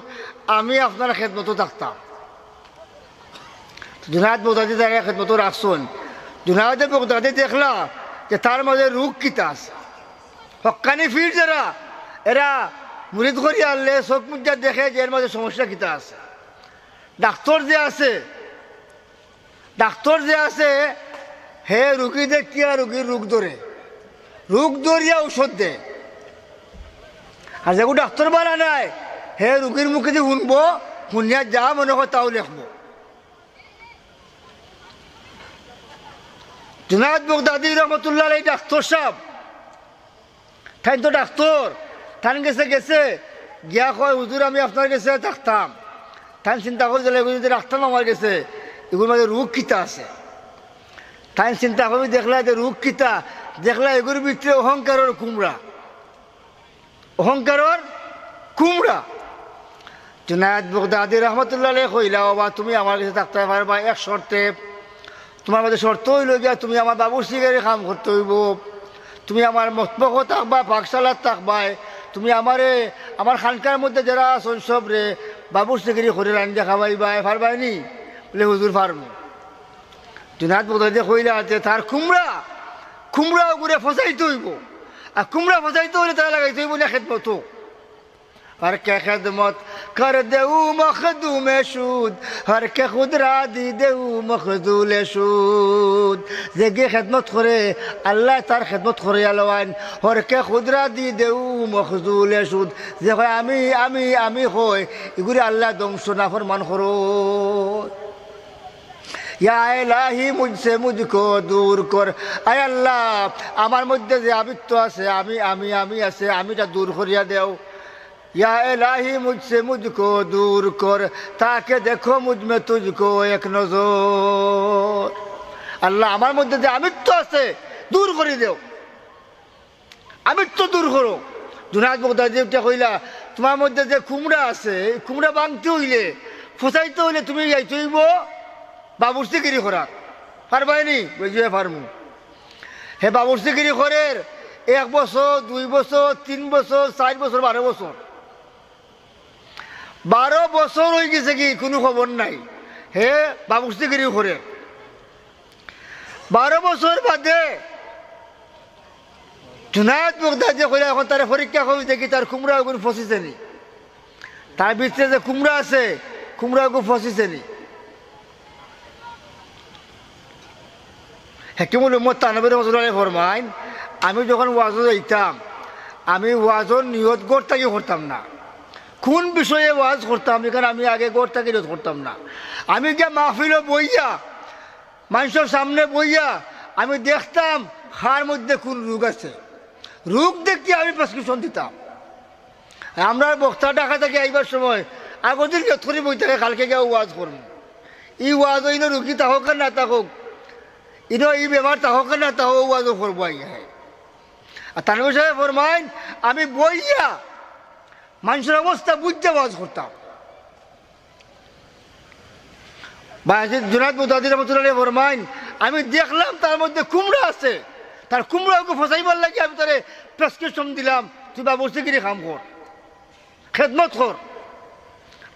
আমি আপনার খেদমতো থাকতাম। জুনায়েদ বাগদাদি তারা খেদমতো রাখছেন। জুনায়েদ বাগদাদি দেখলা যে তার মাঝে রোগ কিতা আছে। হক্কানি ফির যারা এরা মুরিদ করি আনলে চোখ মুজা দেখে যে এর মাঝে সমস্যা কিতা আছে। ডাক্তার যে আছে হে রুগী দেখিয়া রুগীর রোগ ধরে, রোগ ধরিয়া ঔষধ দে। আর যেগুলো ডাক্তার বানা নাই হে রুগীর মুখে যে শুনবো, শুনিয়া যা মনে হয় তাও লিখবো। জুনায়েদ বাগদাদি রহমতুল্লাহ আলাইহি ডাক্তার সাহেব, তাই তো ডাক্তার তান গেছে গিয়া কয় হুজুর আমি আপনার কাছে থাকতাম। তাই চিন্তা করে দিলে যদি রাখতাম আমার কাছে এগুলোর মাঝে রোগ কিতা আছে। তাই চিন্তা করে দেখলা যে রোগ কিতা, দেখলা এগুলোর ভিতরে অহংকারের কুমড়া, অহংকারের কুমড়া। জুনায়েদ বাগদাদি রহমতুল্লাহ আলাইহি কইলা বাবা তুমি আমার কাছে থাকতে পারবা এক শর্তে। তোমার মধ্যে শর্ত হইল গিয়া তুমি আমার বাবুর সিগারে কাম করতে হইব, তুমি আমার মতবখ থাকবা, পাকশালাত থাকবাই, তুমি আমার খানকার মধ্যে যারা আছেন সব রে বাবুর সিগারি করে রান্না খাবাইবাই, পারবাইনি? বলে হুজুর পারবো। জুনায়েদ বাগদাদি কইলা যে তার কুমড়া ঘুরে ফসাইতে হইব, আর কুমড়া ফসাইতে হইলে তারা লাগাইতে হইব না খেদমত। हर के खिदमत कर देऊ मखदूम शूद, हर के खुदरा दी देऊ मखदूल शूद। जेगे खिदमत करे अल्लाह तार खिदमत करे अलवान, हर के खुदरा दी देऊ मखदूल शूद। जे कय আমি কই এগুলি আল্লাহ ধ্বংস না ফরমান করো। ইয়া ইলাহি মুঝসে মুঝকো দূর কর, আয় আল্লাহ আমার মধ্যে যে আবিত্ব আছে, আমি আছে, আমিটা দূর করিয়া দেও। या इलाही मुझसे मुझको दूर कर, ताकि देखो मुझ में तुझको एक नजर। আল্লাহ আমার মধ্যে যে আমিত্ব আছে দূর করে দেও, আমিত্ব দূর করো। জুনায়েদ বাগদাদি কইলা তোমার মধ্যে যে কুমড়া আছে, কুমড়া ভাঙতে হইলে ফসাইতে হইলে তুমি যাইতে হইব বাবুর সিগিরি করার। পারবাইনি? বুঝিয়ে পারমু। হে বাবুর সিগিরি করের 1 বছর 2 বছর 3 বছর 4 বছর 12 বছর 12 বছর হয়ে গেছে কি কোনো খবর নাই। হে বাবুস্তিগিরি করে 12 বছর বাদে জুনায়েদ বাগদাদি কইলা এখন তার পরীক্ষা করি দেখি তার কুমড়া গুলো ফসিছে নি, তার ভিতরে যে কুমড়া আছে কুমড়া গুলো ফসিছে নি। হাকিমুল উম্মত তানবীর রাহমাতুল্লাহ ফরমাইন আমি যখন ওয়াজে যাইতাম আমি ওয়াজের নিয়ত গড় থেকে করতাম না। কোন বিষয়ে ওয়াজ করতাম? এখানে আমি আগে গড় থেকে নিয়ত করতাম না। আমি গিয়ে মাহফিলে বইয়া মানুষের সামনে বইয়া আমি দেখতাম খার মধ্যে কোন রোগ আছে, রোগ দেখতে আমি প্রেসক্রিপশন দিতাম। আমরা বক্তা ঢাকা থেকে আইবার সময় আগের দিন যথরি বই থাকে কালকে গিয়ে ওয়াজ করবো। এই ওয়াজ ইনো রুগী তাহোক আর না তাহোক, ইনো এই বেমার তাহোক আর না তাহোক ওয়াজও করবো আইয়া। আর তানভীর সাহেব ফরমাইন আমি বইয়া মানুষের অবস্থা বুঝতে ওয়াজ করতাম। জুনায়েদ বাগদাদি রাহমাতুল্লাহ ফরমাইন আমি দেখলাম তার মধ্যে কুমড়া আছে, তার কুমড়াকে ফসাইবার লাগে আমি তারে প্রেসক্রিপশন দিলাম তুই বাবুর সিগিরি কাম কর, খেদমত কর।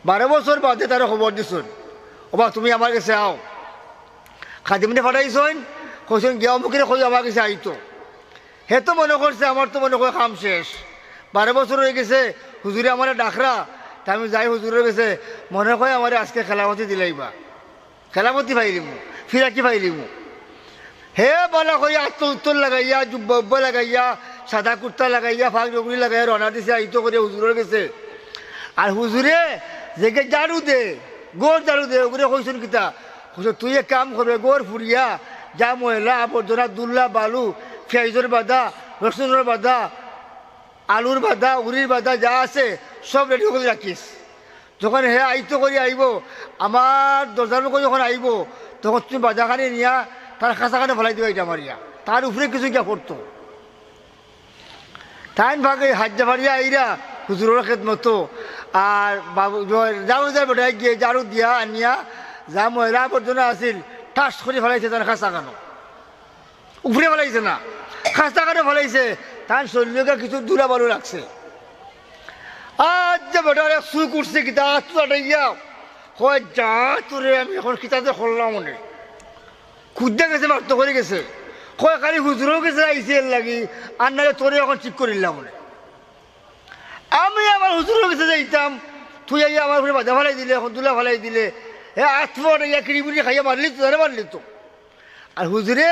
12 বছর বাদে তারা খবর দিছেন ওবা তুমি আমার কাছে আও। খাদিমনে ফাটাইছেন, কইছেন গিয়া অমুকের কই আমার কাছে আইতো। হে তো মনে করছে আমার তো মনে করে কাম শেষ, 12 বছর হয়ে গেছে, হুজুরে আমার ডাকরা, তা আমি যাই হুজুরের কাছে, মনে হয় আমার আজকে খেলামতি দিলাইবা, খেলামতি পাইলিমু, ফিরাকি পাইলিমু। হে বলা কই আত্ম উত্তর লাগাইয়া, জুব্বা লাগাইয়া, সাদা কুর্তা লাগাইয়া, ফাঁক ডগরি লাগাইয়া রওনা দিছে আইতো করে হুজুরের কাছে। আর হুজুরে যে ঝাড়ু দে, গোড় ঝাড়ু দে, ওগুলো কইছেন কিতা, কইছে তুই এক কাম করবে, গোড় ফুরিয়া যা ময়লা আবর্জনা, দুল্লা বালু, পেঁয়াজের বাদা, রসুনের বাদা, আলুর বাদা, উড়ির বাদা যা আছে সব রেডি করে রাখিস। যখন হে আইতো করে আইব, আমার দরজার মুখে যখন আইব, তখন তুমি বাজাখানে নিয়া তার খাঁচাখানে ফেলাই দিবা, এটা মারিয়া তার উপরে কিছু গিয়া পড়তো। তাই ভাগে হাজ্জা ফাড়িয়া আইরা হুজুরের খেদমতো। আর বাবু যাও বেটাই গিয়ে ঝাড়ু দিয়া আনিয়া যা ময়লা আবর্জনা আছিল ঠাস করে ফেলাইছে, তার খাঁচাখানো উপরে ফেলাইছে না, খাঁচাখানে ফেলাইছে। তার শরীরকে কিছু দুলা বালু রাখছে। আজ যে বেটারে শুই করছে কিতা আটাইয়া হয় যা তোরে আমি এখন কিতাতে করলাম, মনে খুঁজতে গেছে, বার্ত করে গেছে, কয় খালি হুজুরেও গেছে আইসি এর লাগি, আর নাহলে তোরে এখন ঠিক করিলাম মনে। আমি আমার হুজুরের কাছে যাইতাম, তুই আইয়া আমার উপরে বাধা ফেলাই দিলে, এখন দুলা ফেলাই দিলে, হে আত্মটা ইয়া কিড়িমুড়ি খাইয়া মারলি তো, তারা মারলি তো। আর হুজুরে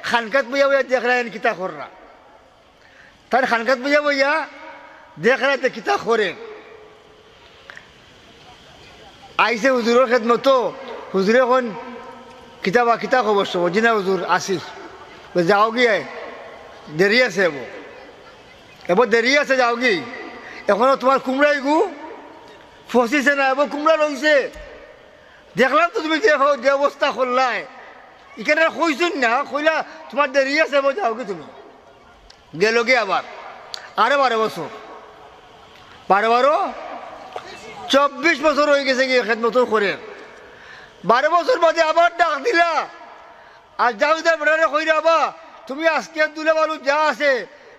খানকাত বইয়া বইয়া দেখলেন কিতা কররা, তার খানকাত বইয়া বইয়া দেখলাতে কিতা করেন। আইসে হুজুরের খেদমতো, হুজুরে এখন কিতাবা কিতা খবর সব জিনা হুজুর আসিস, যাও গিয়ে দেরি আছে, এবার দেরি আছে, যাও গি, এখনো তোমার কুমড়াই গু ফসিছে না, এবার কুমড়া রয়েছে, দেখলাম তো তুমি যে অবস্থা করলাই, এখানে কইছুন না, কইলা তোমার দেরি আছে, এবার যাও কি তুমি। গেল গে আবার আরো 12 বছর, 24 বছর হয়ে গেছে গিয়ে খেদমত করে। 12 বছর বাদে আবার ডাক দিলা, আর যাও যা বেড়ারে কইরা বা তুমি আজকে দুলে বালু যা আছে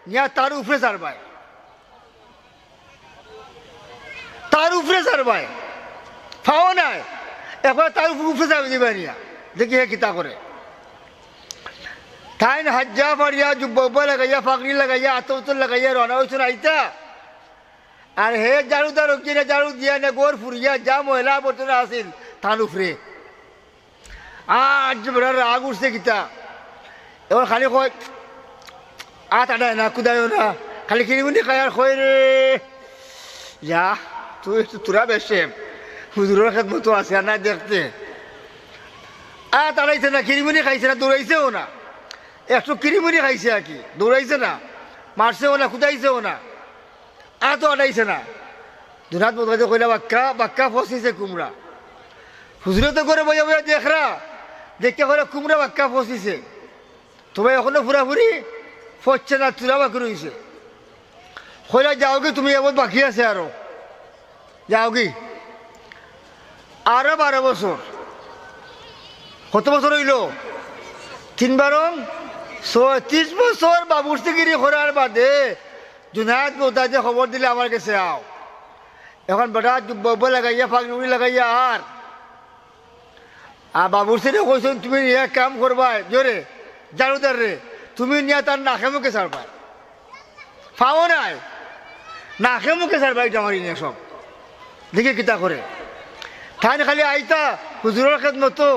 নিয়া তার উপরে ছাড়বাই, তার উপরে ছাড়বাই, পাও নাই একবার তার উপরে যাবে দিবা নিয়া, দেখি হে কিতা করে। তাই হাজ্জা ফাড়িয়া, জুব্বা লাগাইয়া, ফাঁকড়ি লাগাইয়া, আতর লাগাইয়া রওনা হয়েছেন আইতা। আর হে ঝাড়ু তার কিনে ঝাড়ু দিয়া না গোর ফুরিয়া যা ময়লা আবর্জনা আছিল তার উপরে। আজ বেড়ার রাগ উঠছে কিতা, এবার খালি কয় আটায় না, কুদায় না, খালি কিনিমুনি খায় আর কয় রে যা তুই তোরা বেশে হুজুরের খেদমতো আছে আর না দেখতে। তাড়াইছে না, কিনিমুনি খাইছে না, দৌড়াইছেও না, একটু কিনিমুনি খাইছে আর কি, দৌড়াইছে না, মারছেও না, কুদাইছেও না, তো আটাইছে না। দুরাত বোধ কইলা বাক্কা বাক্কা ফসিছে কুমড়া। হুজুরে তো করে বইয়া বইয়া দেখরা, দেখতে করে কুমড়া বাক্কা ফসিছে, তবে এখনো ফুরাফুরি ফসছে না, তুলা বাকি রয়েছে। কইলা যাও কি তুমি, এবার বাকি আছে আরো, যাও কি আরো 12 বছর। কত বছর হইল? 3 বারং 36 বছর বাবুর্চিগিরি করার বাদে জুনায়দ বোদাজে খবর দিলে আমার কাছে আও। এখন বেটা জুব্বা লাগাইয়া, ফাঁকড়ি লাগাইয়া আর বাবুর্চিরে কইছেন তুমি নিয়ে কাম করবা, জোরে ঝাড়ুদার রে, তুমি নিয়ে তার নাকে মুখে ছাড়বা, পাও নাই নাকে মুখে ছাড়বা, এটা আমার নিয়ে সব দেখে কিতা করে। ঠান খালি আইতা হুজুরের খেদমতো,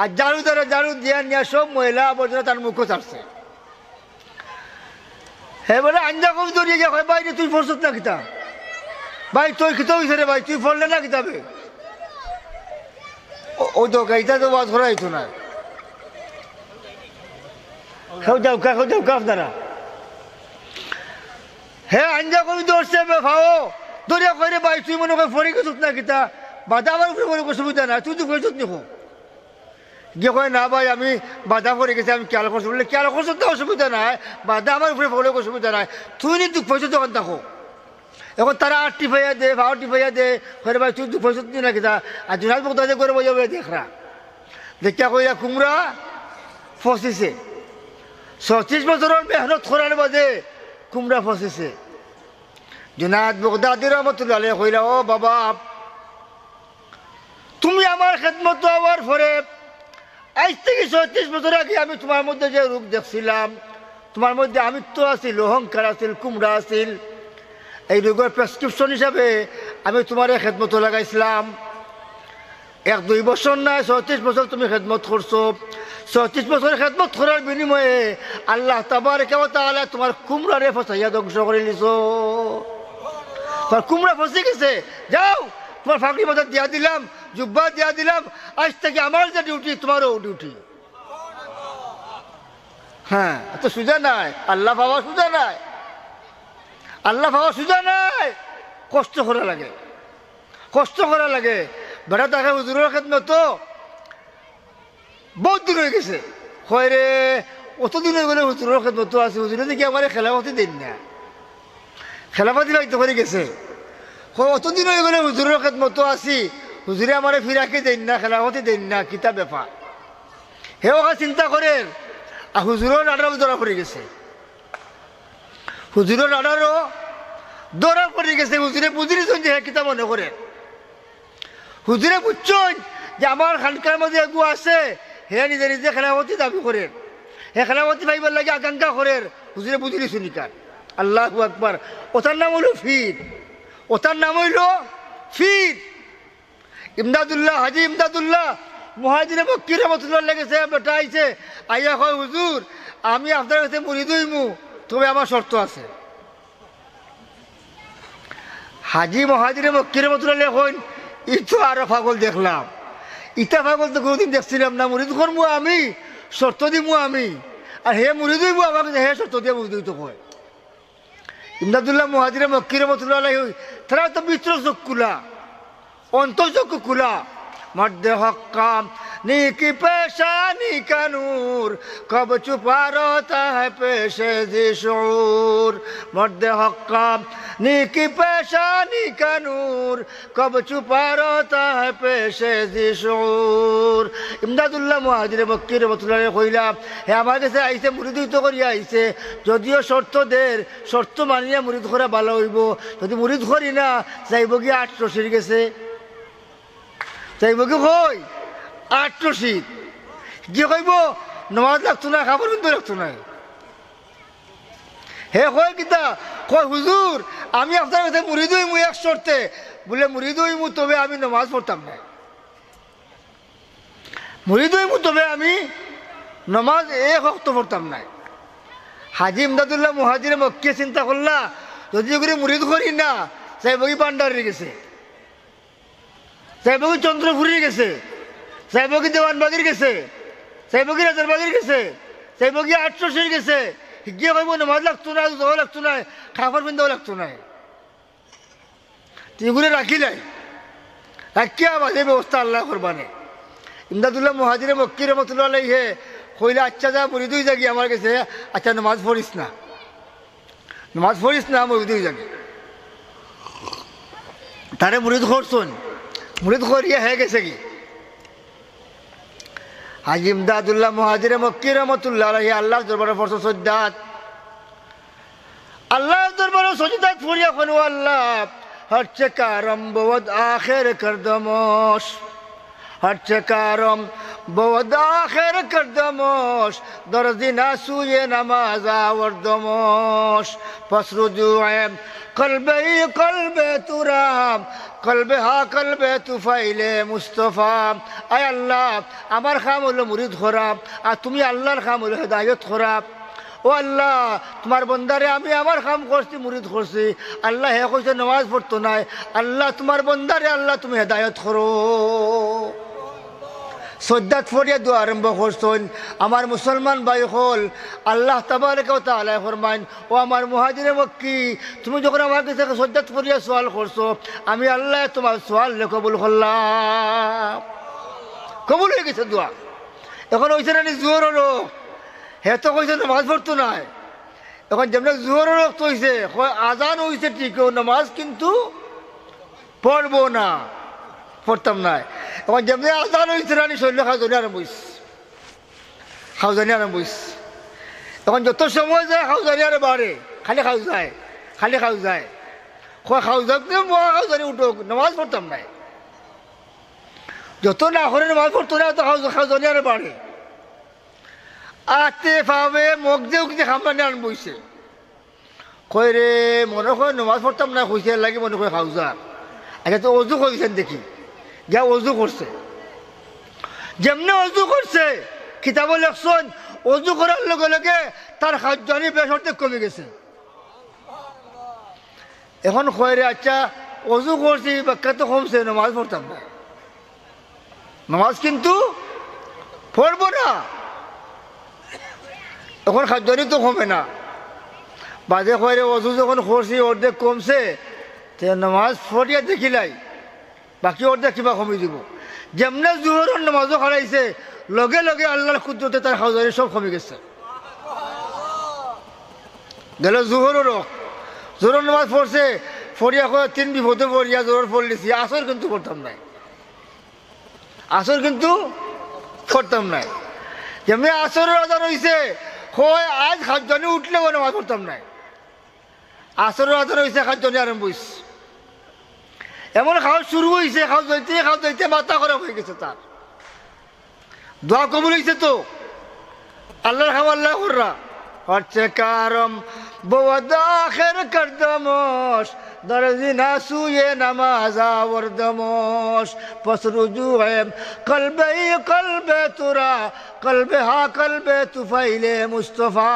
আর ঝাড়ুদারে ঝাড়ু দিয়া নিয়ে সব মহিলা আবর্জনা তার মুখে ছাড়ছে। হে বলে আঞ্জা কবি দৌড়িয়ে গিয়ে ভাই রে তুই ফরছত না কিতা, ভাই তুই কিতা হয়েছে রে ভাই, তুই ফরলে না কিতাবে। ওই তো গাইতা তো বাদ করা হইতো না, খাও যাও আপনারা। হে আঞ্জা কবি দৌড়ছে ভাও দৌড়িয়া কইরে ভাই তুই মনে কর ফরি গেছত না কিতা, বাধা আমার উপরে কোনো অসুবিধা না, তুই তো ফেরছত নিখো গিয়ে কয় না ভাই আমি বাধা পড়ে গেছি, আমি খেয়াল করছি, বললে খেয়াল করছো তো অসুবিধা নাই, বাধা আমার উপরে পড়লে অসুবিধা নাই, তুই নি দুঃখ পয়সা দোকান থাকো। এখন তারা 8 টিপাইয়া দে, 12 টিপাইয়া দে, কয়ে ভাই তুই দুঃখ পয়সা নি না কিতা। আর জুনাদ মুক্তাজে করে বোঝাবে দেখরা, দেখিয়া কইয়া কুমড়া ফসিছে। 36 বছরের মেহনত করার বাদে কুমড়া ফসিছে। জুনাদ মুক্তাদির রহমতুল্লাহ আলাইহি কইলা ও বাবা তুমি আমার খেদমত হওয়ার পরে আজ থেকে ৩৬ বছর আগে আমি তোমার মধ্যে যে রূপ দেখছিলাম, তোমার মধ্যে আমিত্ব আছিল, অহংকার আছিল, কুমড়া আছিল, এই রোগের প্রেসক্রিপশন হিসাবে আমি তোমার খেদমত লাগাইছিলাম। ১-২ বছর না, ৩৬ বছর তুমি খেদমত করছো। ৩৬ বছরের খেদমত করার বিনিময়ে আল্লাহ তাবারaka ওয়া তাআলা তোমার কুমড়ারে ফসাইয়া ধ্বংস করে দিছো। তোমার কুমড়া ফসে গেছে, যাও তোমার ফাঁকরি বাজার দিয়া দিলাম, জুব্বা দিয়া দিলাম, আজ থেকে আমার যে ডিউটি তোমারও ডিউটি। হ্যাঁ, এত সুজা নাই, আল্লাহ পাওয়া সুজা নাই, আল্লাহ পাওয়া সুজা নাই। কষ্ট করা লাগে, কষ্ট করা লাগে। বেড়া তাকে হুজুরের খেদমত বহুত দিন হয়ে গেছে, হয় রে অতদিন হয়ে গেলে হুজুরের খেদমত আছে, হুজুরে দেখি আমার খেলাপাতি দেন না, খেলাপাতি হয়তো করে গেছে। অতদিন হয়ে গেলে হুজুরের খেদমত আছি, হুজুরে আমার ফিরাকে দেন না, খেলাপাতি দেন না, কিতাব ব্যাপার। হেও চিন্তা করেন, আর হুজুরের আডারও ধরা পড়ে গেছে, হুজুরের আডারও ধরা পড়ে গেছে। হুজুরে বুঝিয়েছেন যে হ্যাঁ কিতাব মনে করেন, হুজুরে বুঝছেন যে আমার খানকার মধ্যে এগু আছে, হে নিজে নিজে খেলাপতি দাবি করেন, হে খেলাপতি ভাইবার লাগে আকাঙ্ক্ষা করেন। হুজুরে বুঝিলি শুনিকার, আল্লাহু আকবার। ওটার নাম হইল ফির, ওটার নাম হইল ফির। ইমদাদুল্লাহ, হাজি ইমদাদুল্লাহ মুহাজিরে মক্কি রহমতুল্লাহ লেগেছে, বেটা আইছে, আইয়া কয় হুজুর আমি আপনার কাছে মুরিদ হইমু, তবে আমার শর্ত আছে। হাজি মহাজিরে মক্কি রহমতুল্লাহ লেখেন, ইতো আরো পাগল দেখলাম, ইটা পাগল তো কোনোদিন দেখছিলাম না। মুরিদ করবো আমি, শর্ত দিমু আমি, আর হে মুরিদ হইব আমাকে হে শর্ত দিয়ে মুরিদ হইতো কয়। ইমদাদুল্লাহ মুহাজিরে মক্কি রহমতুল্লাহ তারা তো বিচরক চক্ষুলা, অন্তর্চক্ষু খুলা। মর্দে হক্কাম নিকি পেশানি का नूर कब छुपा रहता है पेशे ज़ी शऊर। मर्दे हक्काम निकी पेशानी का नूर कब छुपा रहता है पेशे ज़ी शऊर। ইমদাদুল্লাহ মুহাজিরে মক্কি রহমতুল্লাহ কইলাম, হে আমার কাছে আইসে মুরিদ হইতে করিয়া আইসে, যদিও শর্ত দের, শর্ত মানিয়া মুরিদ করা ভালো হইব। যদি মুরিদ করি না যাইব কি ৮ রশির গেছে, যাইব কি কই ৮ রশিদ কি কইব, নমাজ লাগতো না, খাবার কিন্তু লাগতো না। হে কয় কিতা কয় হুজুর আমি আপনার কাছে মুরিদ হইমু এক শর্তে, বলে মুরিদ হইমু তবে আমি নমাজ পড়তাম না, মুরিদ হইমু তবে আমি নমাজ এক ওয়াক্ত পড়তাম না। হাজি ইমদাদুল্লাহ মুহাজিরে মক্কি চিন্তা করলা, যদি করে মুরিদ করি না যাইব কি পান্ডারে গেছে, যাইব কি চন্দ্রপুরী গেছে, যাইব কি দেওয়ানবাগির গেছে, যাইব কি রাজারবাগির গেছে, যাইব কি ৮ রশির গেছে। গিয়ে কইব নমাজ লাগতো না, যাওয়া লাগতো না, খাবার পিন্দাও লাগতো না। এগুলো রাখিলাই, রাখিয়া বাজে ব্যবস্থা আল্লাহ করবানে। ইমদাদুল্লাহ মুহাজিরে মক্কি রহমতুল্লাহ আলাইহি কইলা, আচ্ছা যা মুরিদ হই যাগি আমার কাছে, আচ্ছা নমাজ পড়িস না, নমাজ পড়িস না, মুরিদ হই যাগি। তারে মুরিদ করছন, মুরিদ করিয়া হয়ে গেছে কি হাজি ইমদাদুল্লাহ মুহাজিরে মক্কি রহমতুল্লাহ আলাইহি আল্লাহর দরবারে ফরজ সজ্জাত, আল্লাহর দরবারে সজ্জাত পড়িয়া কোন আল্লাহ হচ্ছে কারম বহুত আখির করদমশ, হচ্ছে কারম বহুত আখির করদমশ, দরদিনা সুয়ে নামাজ আওয়ারদমশ, ফসরুজুয়ে কলবে কলবে তুরাম কলবে হা কলবে তুফাইলে মুস্তফা। আয় আল্লাহ আমার খাম হলো মুরিদ খরাব, আর তুমি আল্লাহর খাম হলো হেদায়ত খরাব। ও আল্লাহ তোমার বন্দারে আমি আমার কাম করছি, মুরিদ করছি, আল্লাহ হে কইছে নামাজ পড়তো নাই, আল্লাহ তোমার বন্দারে আল্লাহ তুমি হেদায়ত করো। সজ্জাত ফরিয়া দোয়া আরম্ভ করছেন। আমার মুসলমান ভাই হল, আল্লাহ তাবারaka ওয়া তাআলা ফরমান, ও আমার মুহাজিরে মক্কি তুমি যখন আমার কাছে সজ্জাত ফরিয়া সওয়াল করছো, আমি আল্লাহ তোমার সওয়াল কবুল করলাম। কবুল হয়ে গেছে দোয়া। এখন হয়েছে না জোর হলো, হে তো কইছে নামাজ পড়তো নাই, এখন যেমন জোর রক্ত হয়েছে, আজান হয়েছে ঠিক, নামাজ কিন্তু পড়বো না, পড়তাম না। এখন যেমনি আজান হয়েছে রানি শরীরে খাওয়ানি আরম্ভ হয়েছে, খাওয়ানি আরম্ভ হয়েছে। এখন যত সময় যায় খাওয়ানি আরো বাড়ে, খালি খাও যায়, খালি খাও যায়, খাও যাক খাওয়ানি উঠোক, নামাজ পড়তাম নাই। যত না করে নামাজ পড়তো না তত খাওয়ানি আর বাড়ে আতে পাবে মগ যে উঠতে খামপানি আন বইছে কই রে মনে হয় নামাজ পড়তাম না খুশি লাগে মনে হয় খাওয়া আচ্ছা তো অজু করেছেন দেখি যা অজু করছে যেমনি অজু করছে কিতাব লেখছেন অজু করার লগে লগে তার খাদ্যানি বেশ অর্ধেক কমে গেছে এখন কয় রে আচ্ছা অজু করছি ব্যাখ্যা তো কমছে নামাজ পড়তাম না নামাজ কিন্তু পড়বো না এখন খাদ্যানি তো কমে না বাজে কয় রে অজু যখন করছি অর্ধেক কমছে তে নামাজ পড়িয়া দেখিলাই বাকি অর্ধেক কিবা কমে দিব যেমনে জোহরের নামাজও হারাইছে লগে লগে আল্লাহর কুদরতে তার খাদ্যানি সব কমে গেছে গেল জোহরেরও জোহর নামাজ পড়ছে ফরিয়া করে 3 বিপদে পড়িয়া জোহর পড়লিছি আসর কিন্তু পড়তাম নাই আসর কিন্তু পড়তাম নাই যেমনি আসরের আজান হয়েছে হয় আজ খাদ্যানি উঠলেও নামাজ পড়তাম নাই আসরের আজান হয়েছে খাদ্যানি আরম্ভ হয়েছে এমন খাওয়া শুরু হয়েছে খাওয়া যাইতে মাথা খারাপ হয়ে গেছে তার দোয়া কবুল হয়েছে তো আল্লাহর খাওয়া আল্লাহ কররা হচ্ছে কারম বদাখের করদমস দরজি না সুয়ে নামাজ আওরদমস পসরুজু এম কলবে তুরা কলবে হা কলবে তুফাইলে মুস্তফা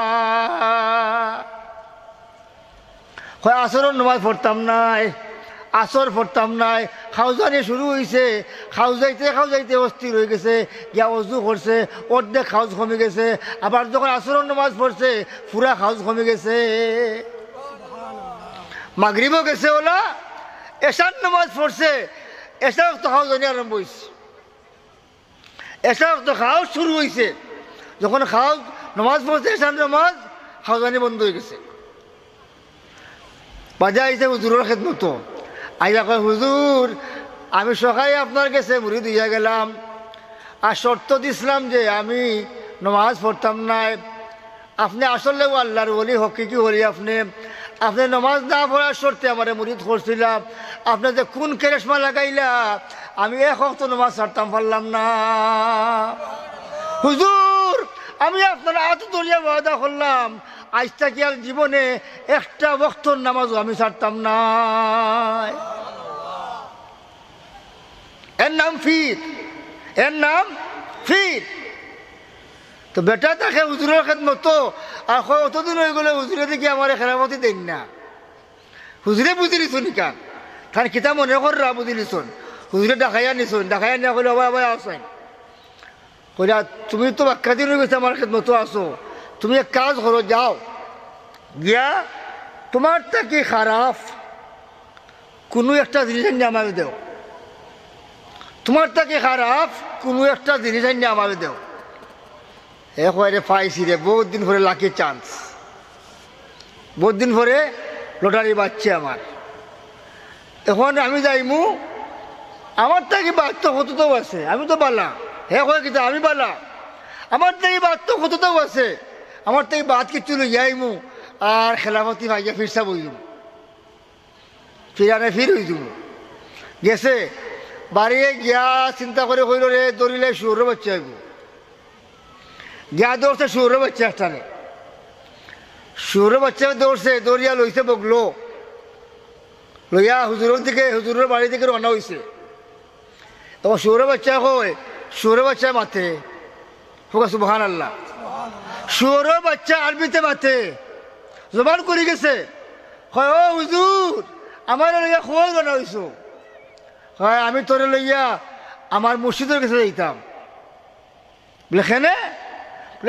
হয় আসরের নামাজ পড়তাম নাই আসর পড়তাম নাই খাওজানি শুরু হয়েছে খাও যাইতে অস্থির হয়ে গেছে গিয়া অজু করছে অর্ধেক খাউজ কমে গেছে আবার যখন আসরের নামাজ পড়ছে পুরা খাউজ কমে গেছে মাগরিবও গেছে ওলা এশার নামাজ পড়ছে এশার তো খাওজানি আরম্ভ হয়েছে এশার তো খাওয়া শুরু হয়েছে যখন খাও নামাজ পড়ছে এশার নামাজ খাওজানি বন্ধ হয়ে গেছে বাজা আইছে হুজুরের খেদমত আইয়া কয় হুজুর আমি সকালে আপনার কাছে মুড়ি দিয়া গেলাম আর শর্ত দিছিলাম যে আমি নামাজ পড়তাম না আপনি আসলেও আল্লাহর ওলি হকিকি হলি আপনি নামাজ না পড়ার শর্তে আমার মুরিদ করছিলাম আপনি যে কোন কেরেশমা লাগাইলা আমি এক ওয়াক্ত নামাজ ছাড়তাম পারলাম না হুজুর আমি আপনার হাত ধরিয়া ওয়াদা করলাম আজ থেকে আর জীবনে একটা ওয়াক্তর নামাজও আমি ছাড়তাম না এর নাম ফির তো বেটা তাকে হুজুরের খেদমত আর অতদিন হয়ে গেলে হুজুরে দেখি আমার খেরামতি দেন না হুজুরে বুঝি নিছুন কান কারণ কিতা মনে কররা বুঝি নিছুন হুজুরে ডাকাইয়া নিয়া কইলে আবার আসেন কইলা তুমি তো বাক্কা দিন হয়ে গেছে আমার খেদমত আসো তুমি এক কাজ করো যাও গিয়া তোমার থেকে খারাপ কোনো একটা জিনিস নিয়ে আমাকে দেও তোমার থেকে খারাপ কোনো একটা জিনিস নিয়ে আমাকে দেও এরে পাইছি রে বহুত দিন পরে লাকি চান্স বহুত দিন পরে লটারি বাজছে আমার এখন আমি যাইমু আমার থেকে বাচ্চ কতটাও আছে আমি তো বালা হয় কিন্তু আমি বালা আমার থেকে বাচ্চ কতটাও আছে আমার থেকে বাদ কিচ্ছু লইয়াইমু আর খেলাফতি ভাইয়া ফিরসা বইম ফিরানে ফির হয়ে যাব গেছে বাড়িয়ে গিয়া চিন্তা করে হইল রে দৌড়িলে শুয়োরের বাচ্চা হইব গিয়া দৌড়ছে শুয়োরের বাচ্চা একটানে শুয়োরের বাচ্চা দৌড়ছে দৌড়িয়া লইছে বগলো লইয়া হুজুরের বাড়ি থেকে রওনা হয়েছে তখন শুয়োরের বাচ্চা হয় শুয়োরের বাচ্চা মাথে হোক সুবহানাল্লাহ শুয়োরের বাচ্চা আরবিতে মাথে জবান করে গেছে হয় ও হুজুর আমার লইয়া খোঁজ রওনা হইছো হয় আমি তোরে লইয়া আমার মসজিদের কাছে যাইতাম লেখেনে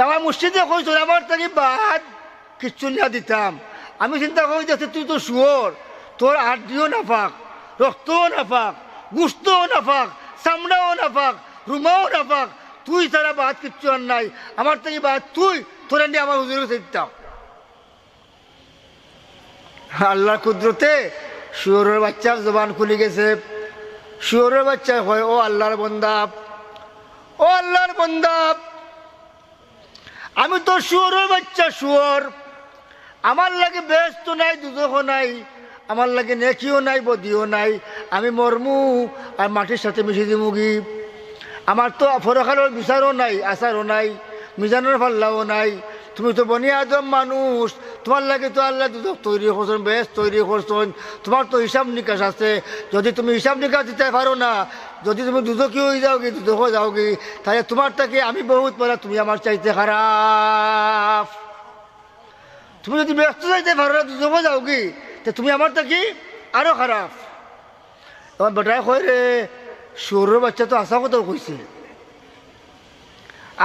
আমার মসজিদে কইস আমার থেকে বাদ কিচ্ছু না দিতাম আমি চিন্তা করি যাতে তুই তো শুয়োর তোর হাড্ডিও নাফাক রক্তও নাফাক গুস্তও নাফাক চামড়াও নাফাক রুমাও নাফাক তুই তারা বাদ কিচ্ছু আর নাই আমার থেকে বাদ তুই তোরা নিয়ে আমার হুজুরের কাছে দিতাম আল্লাহর কুদরতে শুয়োরের বাচ্চা জবান খুলে গেছে শুয়োরের বাচ্চা হয় ও আল্লাহর বন্দা আমি তো শুয়োরের বাচ্চা শুয়োর আমার লাগে ব্যস্ত নাই দুজখও নাই আমার লাগে নেকিও নাই বদিও নাই আমি মরমু আর মাটির সাথে মিশে দিমুগি আমার তো ফরকালের বিচারও নাই, আচারও নাই, মিজানের পাল্লাও নাই। তুমি তো বনি আদম মানুষ, তোমার লাগে তো আল্লাহ দুদক তৈরি করছেন, বেশ তৈরি করছেন, তোমার তো হিসাব নিকাশ আছে। যদি তুমি হিসাব নিকাশ দিতে পারো না, যদি তুমি দুদকি হয়ে যাওগি, দুদক যাওগি, তাহলে তোমার থেকে আমি বহুত বলা, তুমি আমার চাইতে খারাপ। তুমি যদি ব্যস্ত চাইতে পারো না, দুদক যাওগি, তো তুমি আমার থেকে আরো খারাপ। আমার বেটায় কয় রে, সুরের বাচ্চা তো আশা কথাও কইছে,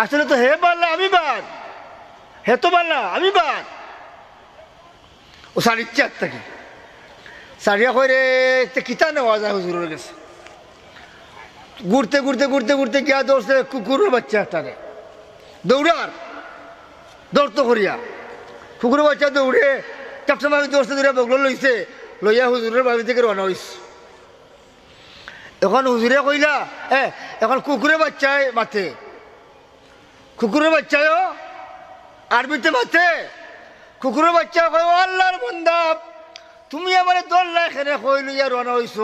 আসলে তো হে পারলা আমি বাদ, হে তো পারলা আমি বাদ। ও সারিচ্ছে আর থেকে সারিয়া করে কিতা নেওয়া যায় হুজুরের কাছে। ঘুরতে ঘুরতে ঘুরতে ঘুরতে গিয়া দৌড়ছে কুকুরের বাচ্চা একটাকে, দৌড়তো করিয়া কুকুরের বাচ্চা দৌড়ে চাপটা মারি দৌড়তে দৌড়ে বগল লইছে, লইয়া হুজুরের বাড়ি থেকে রওনা হইছে। এখন হুজুরে কইলা এখন কুকুরের বাচ্চায় মাথে, কুকুরের বাচ্চায়ও আরবিতে মাথে। কুকুরের বাচ্চা কয়, ও আল্লাহর বান্দা, তুমি আমার দল্লা এখানে কই লইয়া রওনা হইছ।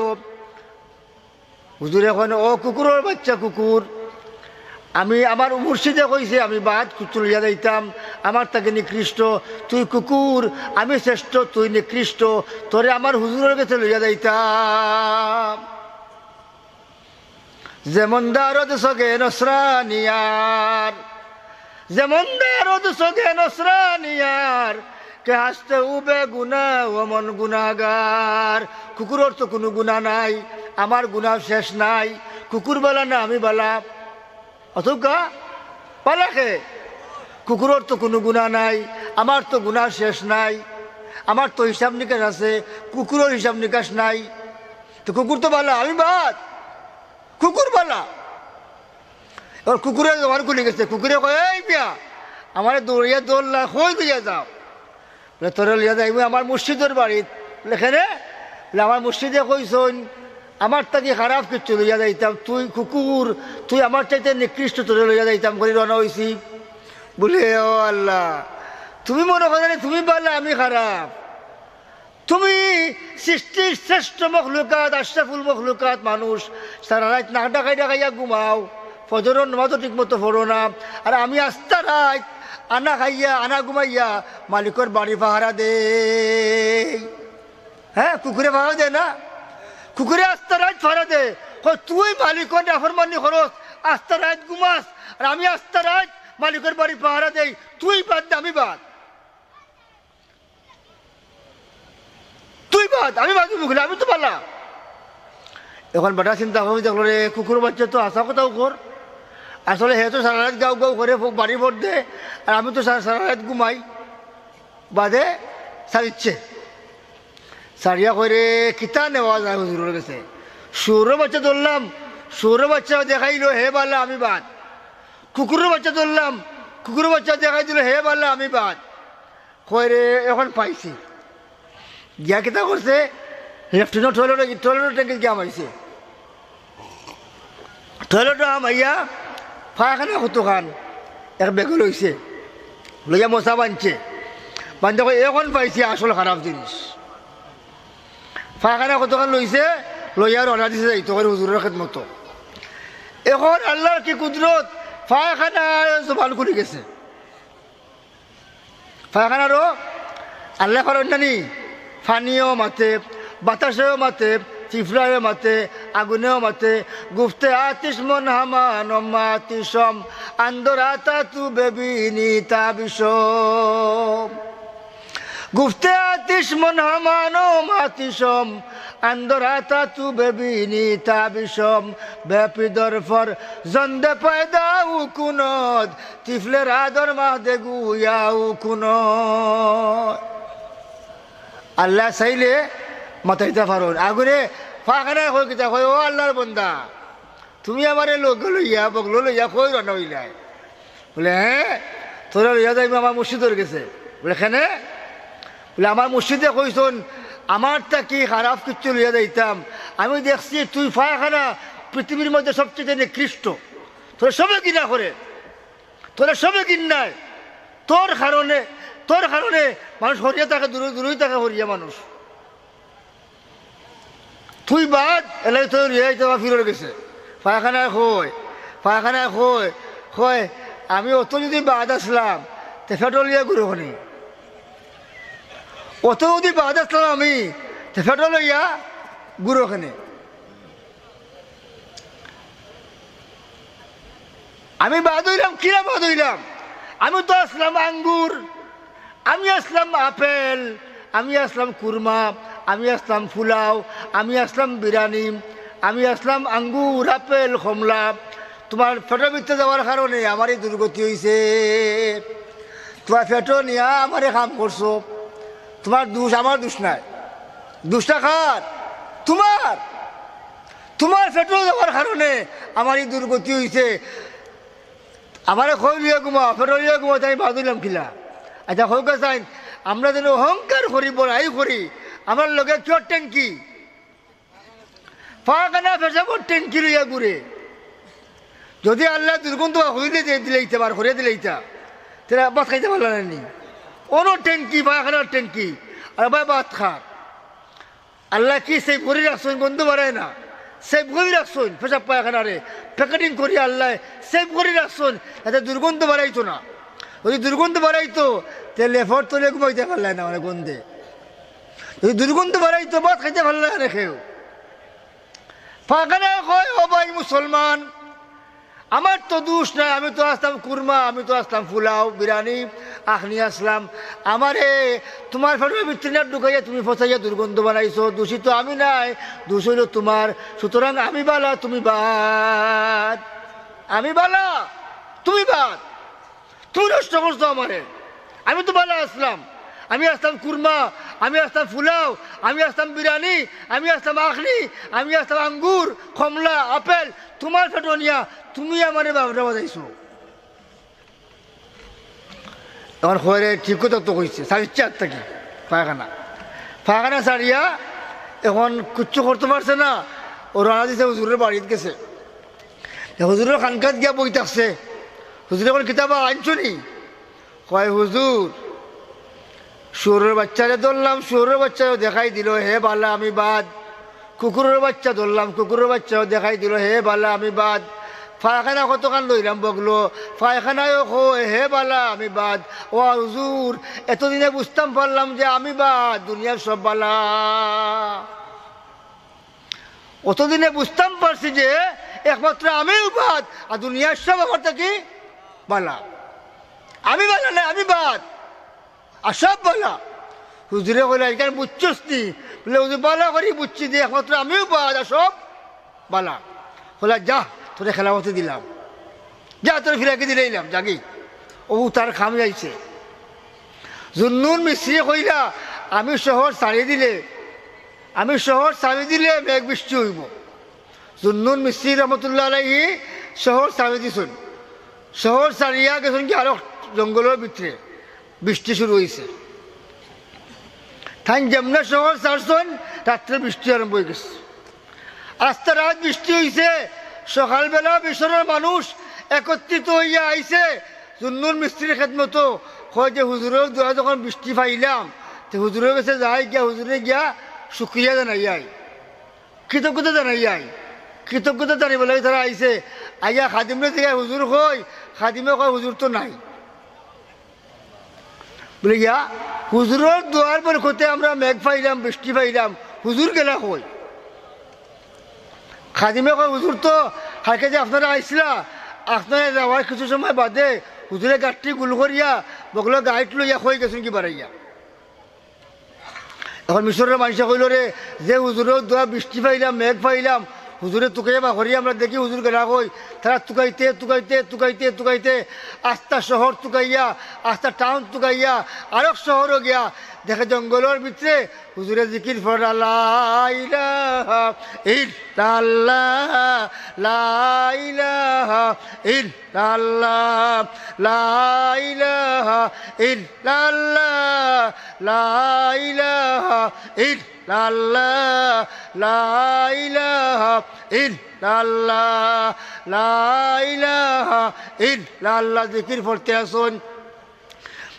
হুজুরে কয়, ও কুকুরের বাচ্চা কুকুর, আমি আমার মুর্শিদে কইছে আমি বাদ লইয়া যাইতাম, আমার তাকে নিকৃষ্ট, তুই কুকুর, আমি শ্রেষ্ঠ, তুই নিকৃষ্ট, তোরে আমার হুজুরের কাছে লইয়া যাইতাম। যেমন দারদ সগে নসরানিয়ার, যেমন দারদ সগে নসরানিয়ার, কে হাসতে উবে গুনা ওমন গুনাগার। কুকুরের তো কোনো গুণা নাই, আমার গুণা শেষ নাই, কুকুর বলা না আমি বলা, অথবা পালাকে কুকুরের তো কোনো গুণা নাই, আমার তো গুণা শেষ নাই, আমার তো হিসাব নিকাশ আছে, কুকুরের হিসাব নিকাশ নাই। তো কুকুর তো বলা আমি বাদ, কুকুর বলা। এবার কুকুরে আমার খুলে গেছে, কুকুরে কয়, এই পিয়া আমার দৌড়িয়া দৌড়লা কই লইয়া যাও। তোরে লইয়া যাইব আমার মুর্শিদের বাড়িত। লেখেনে আমার মুর্শিদে কইসন আমার তাকে খারাপ কিচ্ছু লইয়া যাইতাম, তুই কুকুর, তুই আমার চাইতে নিকৃষ্ট, তোরে লইয়া যাইতাম করে রওনা হইছি। বলে ও আল্লাহ, তুমি মনে করো তুমি বললে আমি খারাপ, তুমি সৃষ্টির শ্রেষ্ঠ মখলুকাত, আশরাফুল মখলুকাত মানুষ, সারা রাত না ডাকাই ডাকাইয়া ঘুমাও, ফজরের নামাজও ঠিক মতো পড়ো না, আর আমি আস্তা রাত আনা খাইয়া আনা ঘুমাইয়া মালিকের বাড়ি পাহারা দে। হ্যাঁ, কুকুরে পাহারা দে না, কুকুরে আস্তা রাত পাহারা দে। তুই মালিকের নাফরমানি খরচ, আস্তা রাত ঘুমাস, আর আমি আস্তা রাত মালিকের বাড়ি পাহারা দেই, তুই বাদ দে আমি বাদ, তুই বাদ আমি বাদ মুখলে, আমি তো পালা। এখন বেটা চিন্তা ভাবি দেখলো রে, কুকুর বাচ্চা তো আসা কথাও কর, আসলে হে তো সারা রাত গাও গাও করে বাড়ি ভোট দে, আর আমি তো সারা রাত ঘুমাই, বাদে সারিচ্ছে। সারিয়া করে কিতা নেওয়া যায় হুজুরের কাছে। সুরের বাচ্চা ধরলাম, সুরের বাচ্চা দেখাইলো হে বাল্লা আমি বাদ, কুকুরের বাচ্চা ধরলাম, কুকুরের বাচ্চা দেখাই দিল হে বাল্লা আমি বাদ। কয় রে এখন পাইছি, গিয়া কিতা করছে, লেফটেন্যান্ট টয়লেট ট্যাঙ্কি গিয়া মারিছে, টয়লেট মাইয়া ফায়াখানা কতখান এক বেগে লইছে, লইয়া মশা বাঁধছে, বান্ধে কয় এখন পাইছি আসল খারাপ জিনিস। ফায়াখানা কতখান লইছে, লইয়া রওনা দিছে যাইতো করে হুজুরের খেদমত। এখন আল্লাহর কি কুদরত, ফায়াখানা জবান করে গেছে। ফায়াখানারও আল্লাহ করেন নানি, ফানিও মাতে, বাতাসেও মাতে, চিফলায়ও মাতে, আগুনেও মাতে। গুফতে আতিস মন হামান মাতিসম, আন্দরাতা তু বেবিনি তা বিষম। গুফতে আতিস মন হামান মাতিসম, আন্দরাতা তু বেবিনি তা বিষম। ব্যাপী দরফর জন্দে পয়দা উকুনদ, তিফলের আদর মাহ দে গুয়া উকুনদ। আল্লাহ চাইলে মাথাইতে পারো, আগুনে ফাঁকানা কই কিতা কয়, ও আল্লাহর বন্দা, তুমি আমারে লোক লইয়া বগলো লইয়া কই রান্না হইলাই। বলে হ্যাঁ, তোরা লইয়া যাইবি আমার মুর্শিদের গেছে। বলে কেনে? বলে আমার মুর্শিদে কইসন আমার তা কি খারাপ কিচ্ছু লইয়া যাইতাম, আমি দেখছি তুই ফাঁকানা পৃথিবীর মধ্যে সবচেয়ে নিকৃষ্ট, তোরা সবে কিনা করে, তোরা সবে কিনায়, তোর কারণে মানুষ হরিয়া থাকে, দূরই থাকে হরিয়া মানুষ, তুই বাদ এলাই তোর রিয়াই তোমার ফিরে গেছে। পায়খানায় হয় পায়খানায় কয় কয় আমি অত যদি বাদ আসলাম তে ফেটলিয়া গুরুখনি, অত যদি বাদ আসলাম আমি তে ফেটলিয়া গুরুখনি। আমি বাদ হইলাম, কিরা বাদ হইলাম? আমি তো আসলাম আঙ্গুর, আমি আসলাম আপেল, আমি আসলাম কুরমা, আমি আসলাম ফুলাও, আমি আসলাম বিরিয়ানি, আমি আসলাম আঙ্গুর আপেল কমলা। তোমার ফেটো ভিতরে যাওয়ার কারণে আমারই দুর্গতি হয়েছে। তোমার ফেটো নিয়া আমারে কাম করছো, তোমার দোষ, আমার দোষ নাই। দোষটা কার? তোমার। তোমার ফেটো যাওয়ার কারণে আমারই দুর্গতি হয়েছে। আমারে খই লিয়ে ঘুমা, ফেটো লিয়ে ঘুমা, তাই বাঁধিলাম খিলা। আচ্ছা হোক চাই আমরা যেন অহংকার করি, বড়াই করি, আমার লগে কিয় ট্যাঙ্কি পাখানা ফেসাবো ট্যাঙ্কি লইয়া ঘুরে। যদি আল্লাহ দুর্গন্ধ হইলে দিলেইতে বার করে দিলেইতা তারা ভাত খাইতে পারল না। অনো ট্যাঙ্কি, পায়খানার ট্যাঙ্কি, আর ভাই ভাত খা। আল্লাহ কি সেই ভরি রাখছেন, গন্ধ বাড়ায় না, সেভ করে রাখছেন পেশাব পায়খানারে প্যাকেটিং করি আল্লাহ সেভ করে রাখছেন, এতে দুর্গন্ধ বাড়াইতো না। যদি দুর্গন্ধ বাড়াইতো তাহলে লেফর তোলে ঘুমাইতে পারলাই না, মানে গন্ধে। যদি দুর্গন্ধ বাড়াইতো ভাত খাইতে পারল না রেখেও। পায়খানায় কয় ও ভাই মুসলমান, আমার তো দোষ নাই, আমি তো আসলাম কুরমা, আমি তো আসলাম ফুলাও বিরিয়ানি আখনি আসলাম। আমারে তোমার ফেটোর ভিতরে ঢুকাইয়া তুমি ফসাইয়া দুর্গন্ধ বানাইছো, দোষী তো আমি নাই, দোষ হইল তোমার। সুতরাং আমি বালা তুমি বাদ, আমি বালা তুমি বাদ, তুমি নষ্ট করছো আমারে। আমি তো বালা আসলাম, আমি আসলাম কুরমা, আমি আসলাম ফুলাও, আমি আসলাম বিরিয়ানি, আমি আসলাম আখনি, আমি আসলাম আঙ্গুর কমলা আপেল। তোমার ফেটো নিয়া তুমি আমার বাবরা বাজাইছো। আমার খবরে ঠিক কথা তো কইছে, সাড়ে 4 থেকে পায়খানা পায়খানা সারিয়া এখন কিচ্ছু করতে পারছে না। ও রানা দিছে হুজুরের বাড়িতে গেছে, হুজুরের খানকাত গিয়া বই থাকছে। হুজুর এখন কিতাবা আনছো নি? কয় হুজুর শুয়োরের বাচ্চারে ধরলাম, শুয়োরের বাচ্চাও দেখাই দিল হে বালা আমি বাদ। কুকুরের বাচ্চা ধরলাম, কুকুরের বাচ্চাও দেখাই দিল হে বালা আমি বাদ। পায়খানা কতখান লইলাম বগলো, পায়খানায়ও হে বালা আমি বাদ। ও হুজুর এতদিনে বুঝতাম পারলাম যে আমি বাদ, দুনিয়ার সব বালা। অতদিনে বুঝতাম পারছি যে একমাত্র আমিও বাদ, আর দুনিয়ার সব আমার থেকে বালা। আমি বালা না, আমি বাদ, আর সব বালা। হুজুরে বলে এখানে বুঝছস নি? বলে হুজুর বালা করি বুঝছি যে একমাত্র আমিও বাদ আর সব বালা। বলে যা তোরে খেলা হতে দিলাম, যা তোর ফিরাকে দিলাম জাগি। ও তার খাম যাইছে। জুন্নুন মিস্ত্রি কইলা আমি শহর ছাড়িয়ে দিলে, আমি শহর ছাড়িয়ে দিলে মেঘ বৃষ্টি হইব। জুন্নুন মিস্ত্রি রহমতুল্লাহ আলাইহি শহর ছাড়িয়ে দিছেন। শহর ছাড়িয়া গেছেন কি আরো জঙ্গলের ভিতরে, বৃষ্টি শুরু হয়েছে। তাই যেমন শহর ছাড়ছেন রাত্রে বৃষ্টি আরম্ভ হয়ে গেছে। আস্তে রাত বৃষ্টি হয়েছে। সকালবেলা মিশরের মানুষ একত্রিত হইয়া আইছে জুন্নুন মিস্ত্রির খেদমত। হয় যে হুজুরের দোয়া যখন বৃষ্টি পাইলাম তো হুজুরের কাছে যাই গিয়া হুজুরে গিয়া শুক্রিয়া জানাইয়াই, কৃতজ্ঞতা জানাইয়াই। কৃতজ্ঞতা জানিব লাগে তারা আইছে। আইয়া খাদিমরে থেকে হুজুর কই, খাদিমে কয় হুজুর তো নাই। বলে গিয়া হুজুরের দোয়ার বরকতে আমরা মেঘ পাইলাম, বৃষ্টি পাইলাম, হুজুর গেলা কই? খাদিমে কয় হুজুর তো হালকে যে আপনারা আইসলা, আপনারা যাওয়ার কিছু সময় বাদে হুজুরে গাঠটি গুল করিয়া বগলো গাইড লইয়া হয়ে গেছেন কি বাড়াইয়া। এখন মিশরের মানুষে কইল রে যে হুজুরের দোয়া বৃষ্টি পাইলাম মেঘ পাইলাম, হুজুরে তুকাইয়া বা করিয়া আমরা দেখি হুজুর গেলা কই। তারা তুকাইতে তুকাইতে তুকাইতে তুকাইতে আস্তা শহর তুকাইয়া, আস্তা টাউন তুকাইয়া আরেক শহরও গিয়া দেখে জঙ্গলের ভিতরে হুজুরে জিকির ফরা লা ইলাহা ইল্লাল্লাহ, লা ইলাহা ইল্লাল্লাহ, লা ইলাহা ইল্লাল্লাহ, লা ইলাহা ইল্লাল্লাহ, লা ইলাহা ইল্লাল্লাহ, লা ইলাহা ইল্লাল্লাহ জিকির পড়তে আসুন।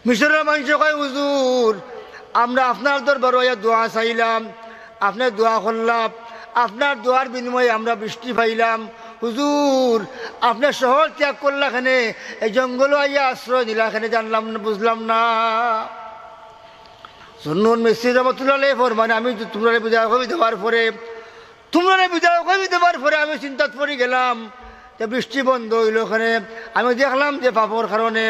মিশরের মানুষ কয় হুজুর আমরা আপনার দরবারে দোয়া চাইলাম, আপনার দোয়া করলাম, আপনার দোয়ার বিনিময়ে আমরা বৃষ্টি পাইলাম। হুজুর আপনার শহর ত্যাগ করলা এখানে এই জঙ্গল আইয়া আশ্রয় দিলা এখানে জানলাম না বুঝলাম না। সুন্নুন মিস্ত্রি রহমতুল্লাহ ফরমানে আমি তোমরা বিদায় হয়ে দেওয়ার পরে আমি চিন্তাত পড়ে গেলাম যে বৃষ্টি বন্ধ হইল ওখানে। আমি দেখলাম যে পাপর কারণে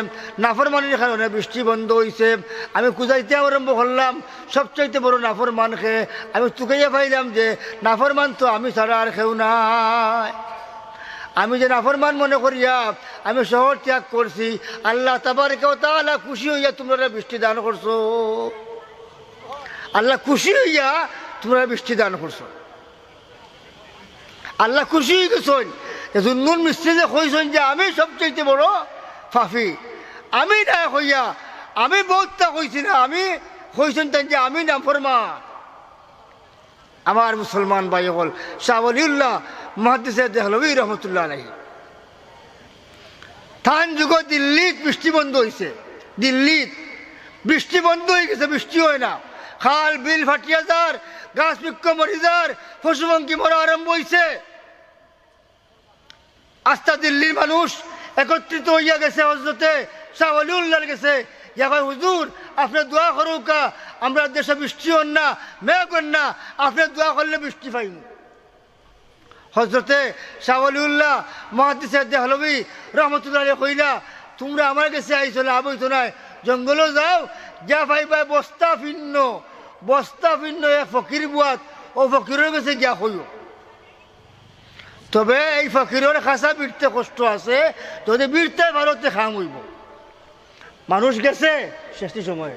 নাফরমানির কারণে বৃষ্টি বন্ধ হয়েছে। আমি খুঁজাইতে আরম্ভ করলাম সবচাইতে বড় নাফরমান খেয়ে আমি চুকাইয়া পাইলাম যে নাফরমান তো আমি ছাড়া আর কেউ নাই। আমি যে নাফরমান মনে করিয়া আমি শহর ত্যাগ করছি, আল্লাহ তাবারaka ওয়া তাআলা খুশি হইয়া তোমরা বৃষ্টি দান করছো। আল্লাহ খুশি হইয়া তোমরা বৃষ্টি দান করছো। আল্লাহ খুশি হয়ে গেছেন। জুন্নুন মিস্ত্রি যে কইছেন যে আমি সবচেয়ে বড় ফাফি, আমি না হইয়া আমি বহুতটা কইছি না, আমি কইছেন তাই যে আমি নাফরমান। আমার মুসলমান ভাই হল শাহ ওলিউল্লাহ মুহাদ্দিস দেহলভী রহমতুল্লাহ আলাইহি থান যুগ দিল্লিত বৃষ্টি বন্ধ হয়েছে। দিল্লিত বৃষ্টি বন্ধ হয়ে গেছে, বৃষ্টি হয় না। খাল বিল ফাটিয়া যার, গাছ বৃক্ষ মরি যার, পশু পঙ্খী মরা আরম্ভ হয়েছে। আস্থা দিল্লির মানুষ একত্রিত হইয়া গেছে হজরতে শাহ ওলিউল্লাহর গেছে। হুজুর আপনার দোয়া করুকা, আমরা দেশে বৃষ্টি হন না, মেঘ হন না, আপনার দোয়া করলে বৃষ্টি পাইব। হজরতে শাহ ওলিউল্লাহ মুহাদ্দিস দেহলভী রহমতুল্লাহ কইলা তোমরা আমার কাছে আইছো লাভ হইতো না, জঙ্গলও যাও, যা পাইবা বস্তা ভিন্ন এক ফকির বুয়াত, ও ফকিরের কাছে গিয়া হইও। তবে এই ফকিরের খাসা বিরতে কষ্ট আছে, যদি বিরতে ভারতে খাম হইব। মানুষ গেছে শেষ সময়ে,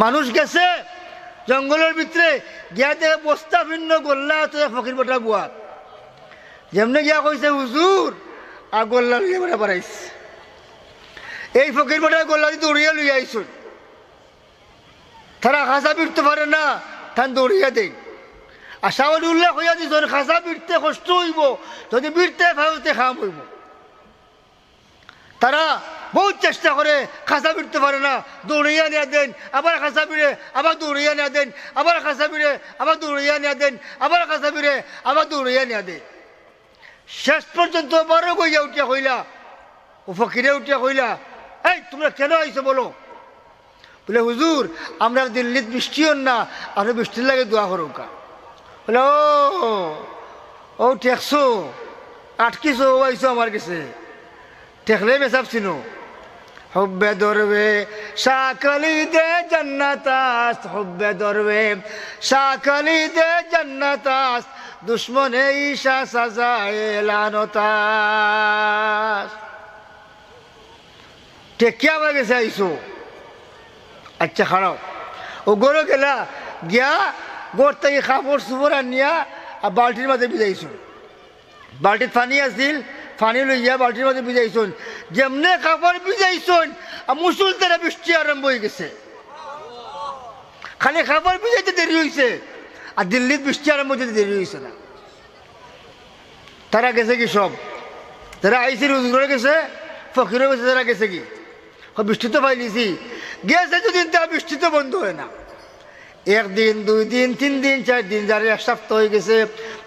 মানুষ গেছে জঙ্গলের ভিতরে গিয়া দেখে বস্তা ভিন্ন গোল্লা তো ফকির বটা বুয়াত যেমনি গিয়া কইছে হুজুর আর গোল্লা লইয়া বেড়া বাড়াইছে। এই ফকির বটা গোল্লা দিয়ে দৌড়িয়া লইয়া আইসুন, তারা খাসা বিরতে পারে না, তান দৌড়িয়া দেয়। আর শাহ ওলিউল্লাহ কইয়া দিছেন খাসা বিরতে কষ্ট হইব, যদি বিরতে ভারতে খাম হইব। তারা বহুত চেষ্টা করে, খাসা বিরতে পারে না, দৌড়িয়া নিয়ে দেন, আবার খাসা বিড়ে, আবার দৌড়িয়া নিয়ে দেন, আবার খাসা বিড়ে, আবার দৌড়িয়া নিয়ে দেন, আবার খাসা বিড়ে, আবার দৌড়িয়া নিয়ে দেন। শেষ পর্যন্ত আবারও গইয়া উঠিয়া কইলা, ও ফকিরে উঠিয়া কইলা এই তোমরা কেন আইছো বলো? বলে হুজুর আমরা দিল্লিত বৃষ্টি হন না, আপনি বৃষ্টির লাগে দোয়া করুকা। বলে ও ঠেকছো আটকিছো, ও আইসো আমার কাছে ঠেকলে বেসাব চিনো। হুব্বে দরবে শাকলি দে জান্নাতাস, হুব্বে দরবে শাকলি দে জান্নাতাস, দুশ্মনে ঈশা সাজায়ে লানতাস। টেকিয়া আমার কাছে আইসো, আচ্ছা খারাপ। ও গরো গেলা গিয়া গোর থেকে কাপড় চুপড় আনিয়া আর বালতির মাঝে ভিজাইছো। বালতিত পানি আসছিল, পানি লইয়া বালতির মাঝে ভিজাইছুন। যেমনে কাপড় ভিজাইছুন আর মুসুল তারা বৃষ্টি আরম্ভ হয়ে গেছে। খালি কাপড় ভিজাইতে দেরি হয়েছে, আর দিল্লির বৃষ্টি আরম্ভ হতে দেরি হয়েছে না। তারা গেছে কি সব, যারা আইসি রোজগার গেছে, ফকিরও গেছে, তারা গেছে কি বৃষ্টি তো পাইলিছি গেছে। দুদিন তা বৃষ্টি তো বন্ধ হয় না, একদিন দুই দিন তিন দিন চার দিন, যারা এক সপ্তাহ হয়ে গেছে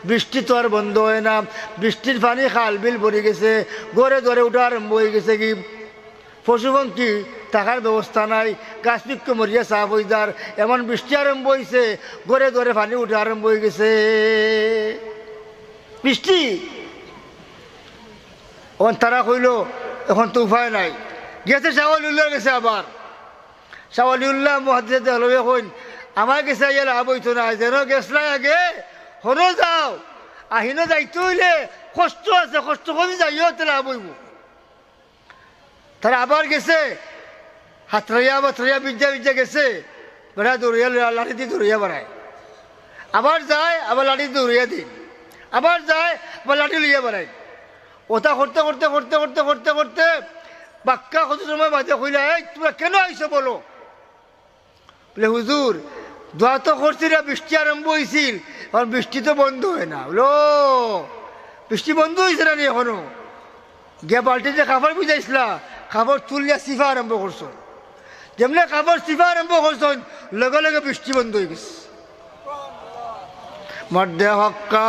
বৃষ্টি তো আর বন্ধ হয় না। বৃষ্টির পানি খাল বিল ভরে গেছে, গড়ে ধরে উঠা আরম্ভ হয়ে গেছে কি পশু পঙ্খী থাকার ব্যবস্থা নাই, গাছ বৃক্ষ মরিয়া সাফ হয়ে যার এমন বৃষ্টি আরম্ভ হয়েছে, গড়ে ধরে পানি উঠা আরম্ভ হয়ে গেছে। বৃষ্টি এখন তারা কইল এখন তো উপায় নাই, গেছে শাহ ওলিউল্লাহ গেছে। আবার শাহ ওলিউল্লাহ মুহাদ্দিস দেহলভী কইন আমার গেছে আইয়া লাভ হইতো না, যেন গেছলাই আগে হনো যাও, আহিনো যাইতে হইলে কষ্ট আছে, কষ্ট করে যাইও তো লাভ হইব। তারা আবার গেছে হাতরাইয়া বাতরাইয়া বিদ্যা গেছে, বেড়া দৌড়িয়া লাঠি দিয়ে দৌড়িয়া বেড়ায়, আবার যায় আবার লাঠি দৌড়িয়া দিন, আবার যায় আবার লাঠি লইয়া বেড়ায়। ওটা করতে করতে করতে করতে করতে করতে বাক্কা কত সময় বাজে কইলা এই তোমরা কেন আইসো বলো? বলে হুজুর দোয়া তো করছি না, বৃষ্টি আরম্ভ হয়েছিল, এখন বৃষ্টি তো বন্ধ হয় না। বলো বৃষ্টি বন্ধ হয়েছে না নি এখনো? গিয়া বালতিতে কাপড় ভিজাইছিলা, কাপড় তুলিয়া সিফা আরম্ভ করছো, যেমনি কাপড় সিফা আরম্ভ করছো লগে লগে বৃষ্টি বন্ধ হয়ে গেছে। মর্দে হক্কা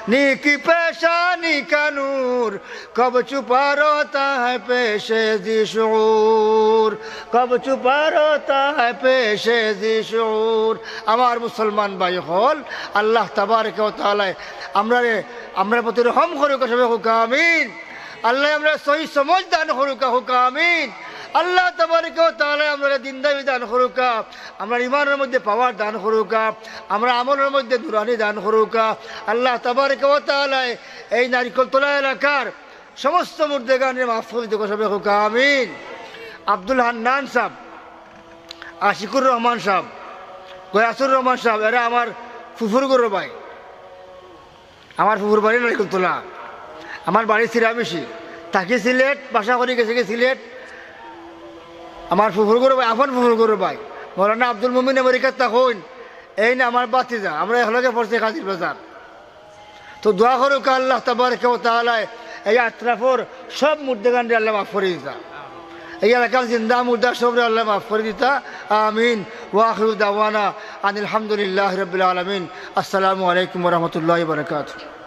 नीकी पेशानी का नूर कब छुपा रोता है पेशे दी शऊर कब छुपा रोता है पेशे दी शऊर আমার মুসলমান ভাই হল আল্লাহ তাবারক ওয়া তাআলা আমরা প্রতি রহম করুক সবাই হোক আমিন আল্লাহ আমরা সহি সমঝ দান করুক হোক আমিন আল্লাহ তাবারক ওয়া তাআলা আমরা দিনদারি দান করুক আমরা ঈমানের মধ্যে পাওয়ার দান করুক আমরা আমলের মধ্যে নুরানি দান করুক আল্লাহ তাবারক ওয়া তাআলা এই নারিকলতলা এলাকার সমস্ত মুর্দেগানের মাফ করে দিক সবাই হোক আমিন আব্দুল হান্নান সাহেব আশিকুর রহমান সাহেব গয়াসুর রহমান সাহেব এরা আমার ফুফুর গরু ভাই আমার ফুফুর বাড়ি নারিকলতলা আমার বাড়ি সিরামিশি তাকে সিলেট বাসা করে গেছে সিলেট আমার ফুফুর গরু ভাই আপন ফুফুর গরু ভাই মৌলানা আব্দুল মুমিন আমেরিকার তখন এই না আমার বাতিজা আমরা এখনকে পড়ছি কাজির বাজার তো দোয়া করুক আল্লাহ তাবারক ওয়া তাআলা এই আত্রাফর সব মুর্দেগানরে আল্লাহ মাফ করে দিতা এই এলাকার জিন্দা মুর্দা সবরে আল্লাহ মাফ করে দিতা আমিন ওয়া আখিরু দাওয়ানা আনিল হামদুলিল্লাহি রাব্বিল আলামিন আসসালামু আলাইকুম ওয়া রাহমাতুল্লাহি ওয়া বারাকাতুহু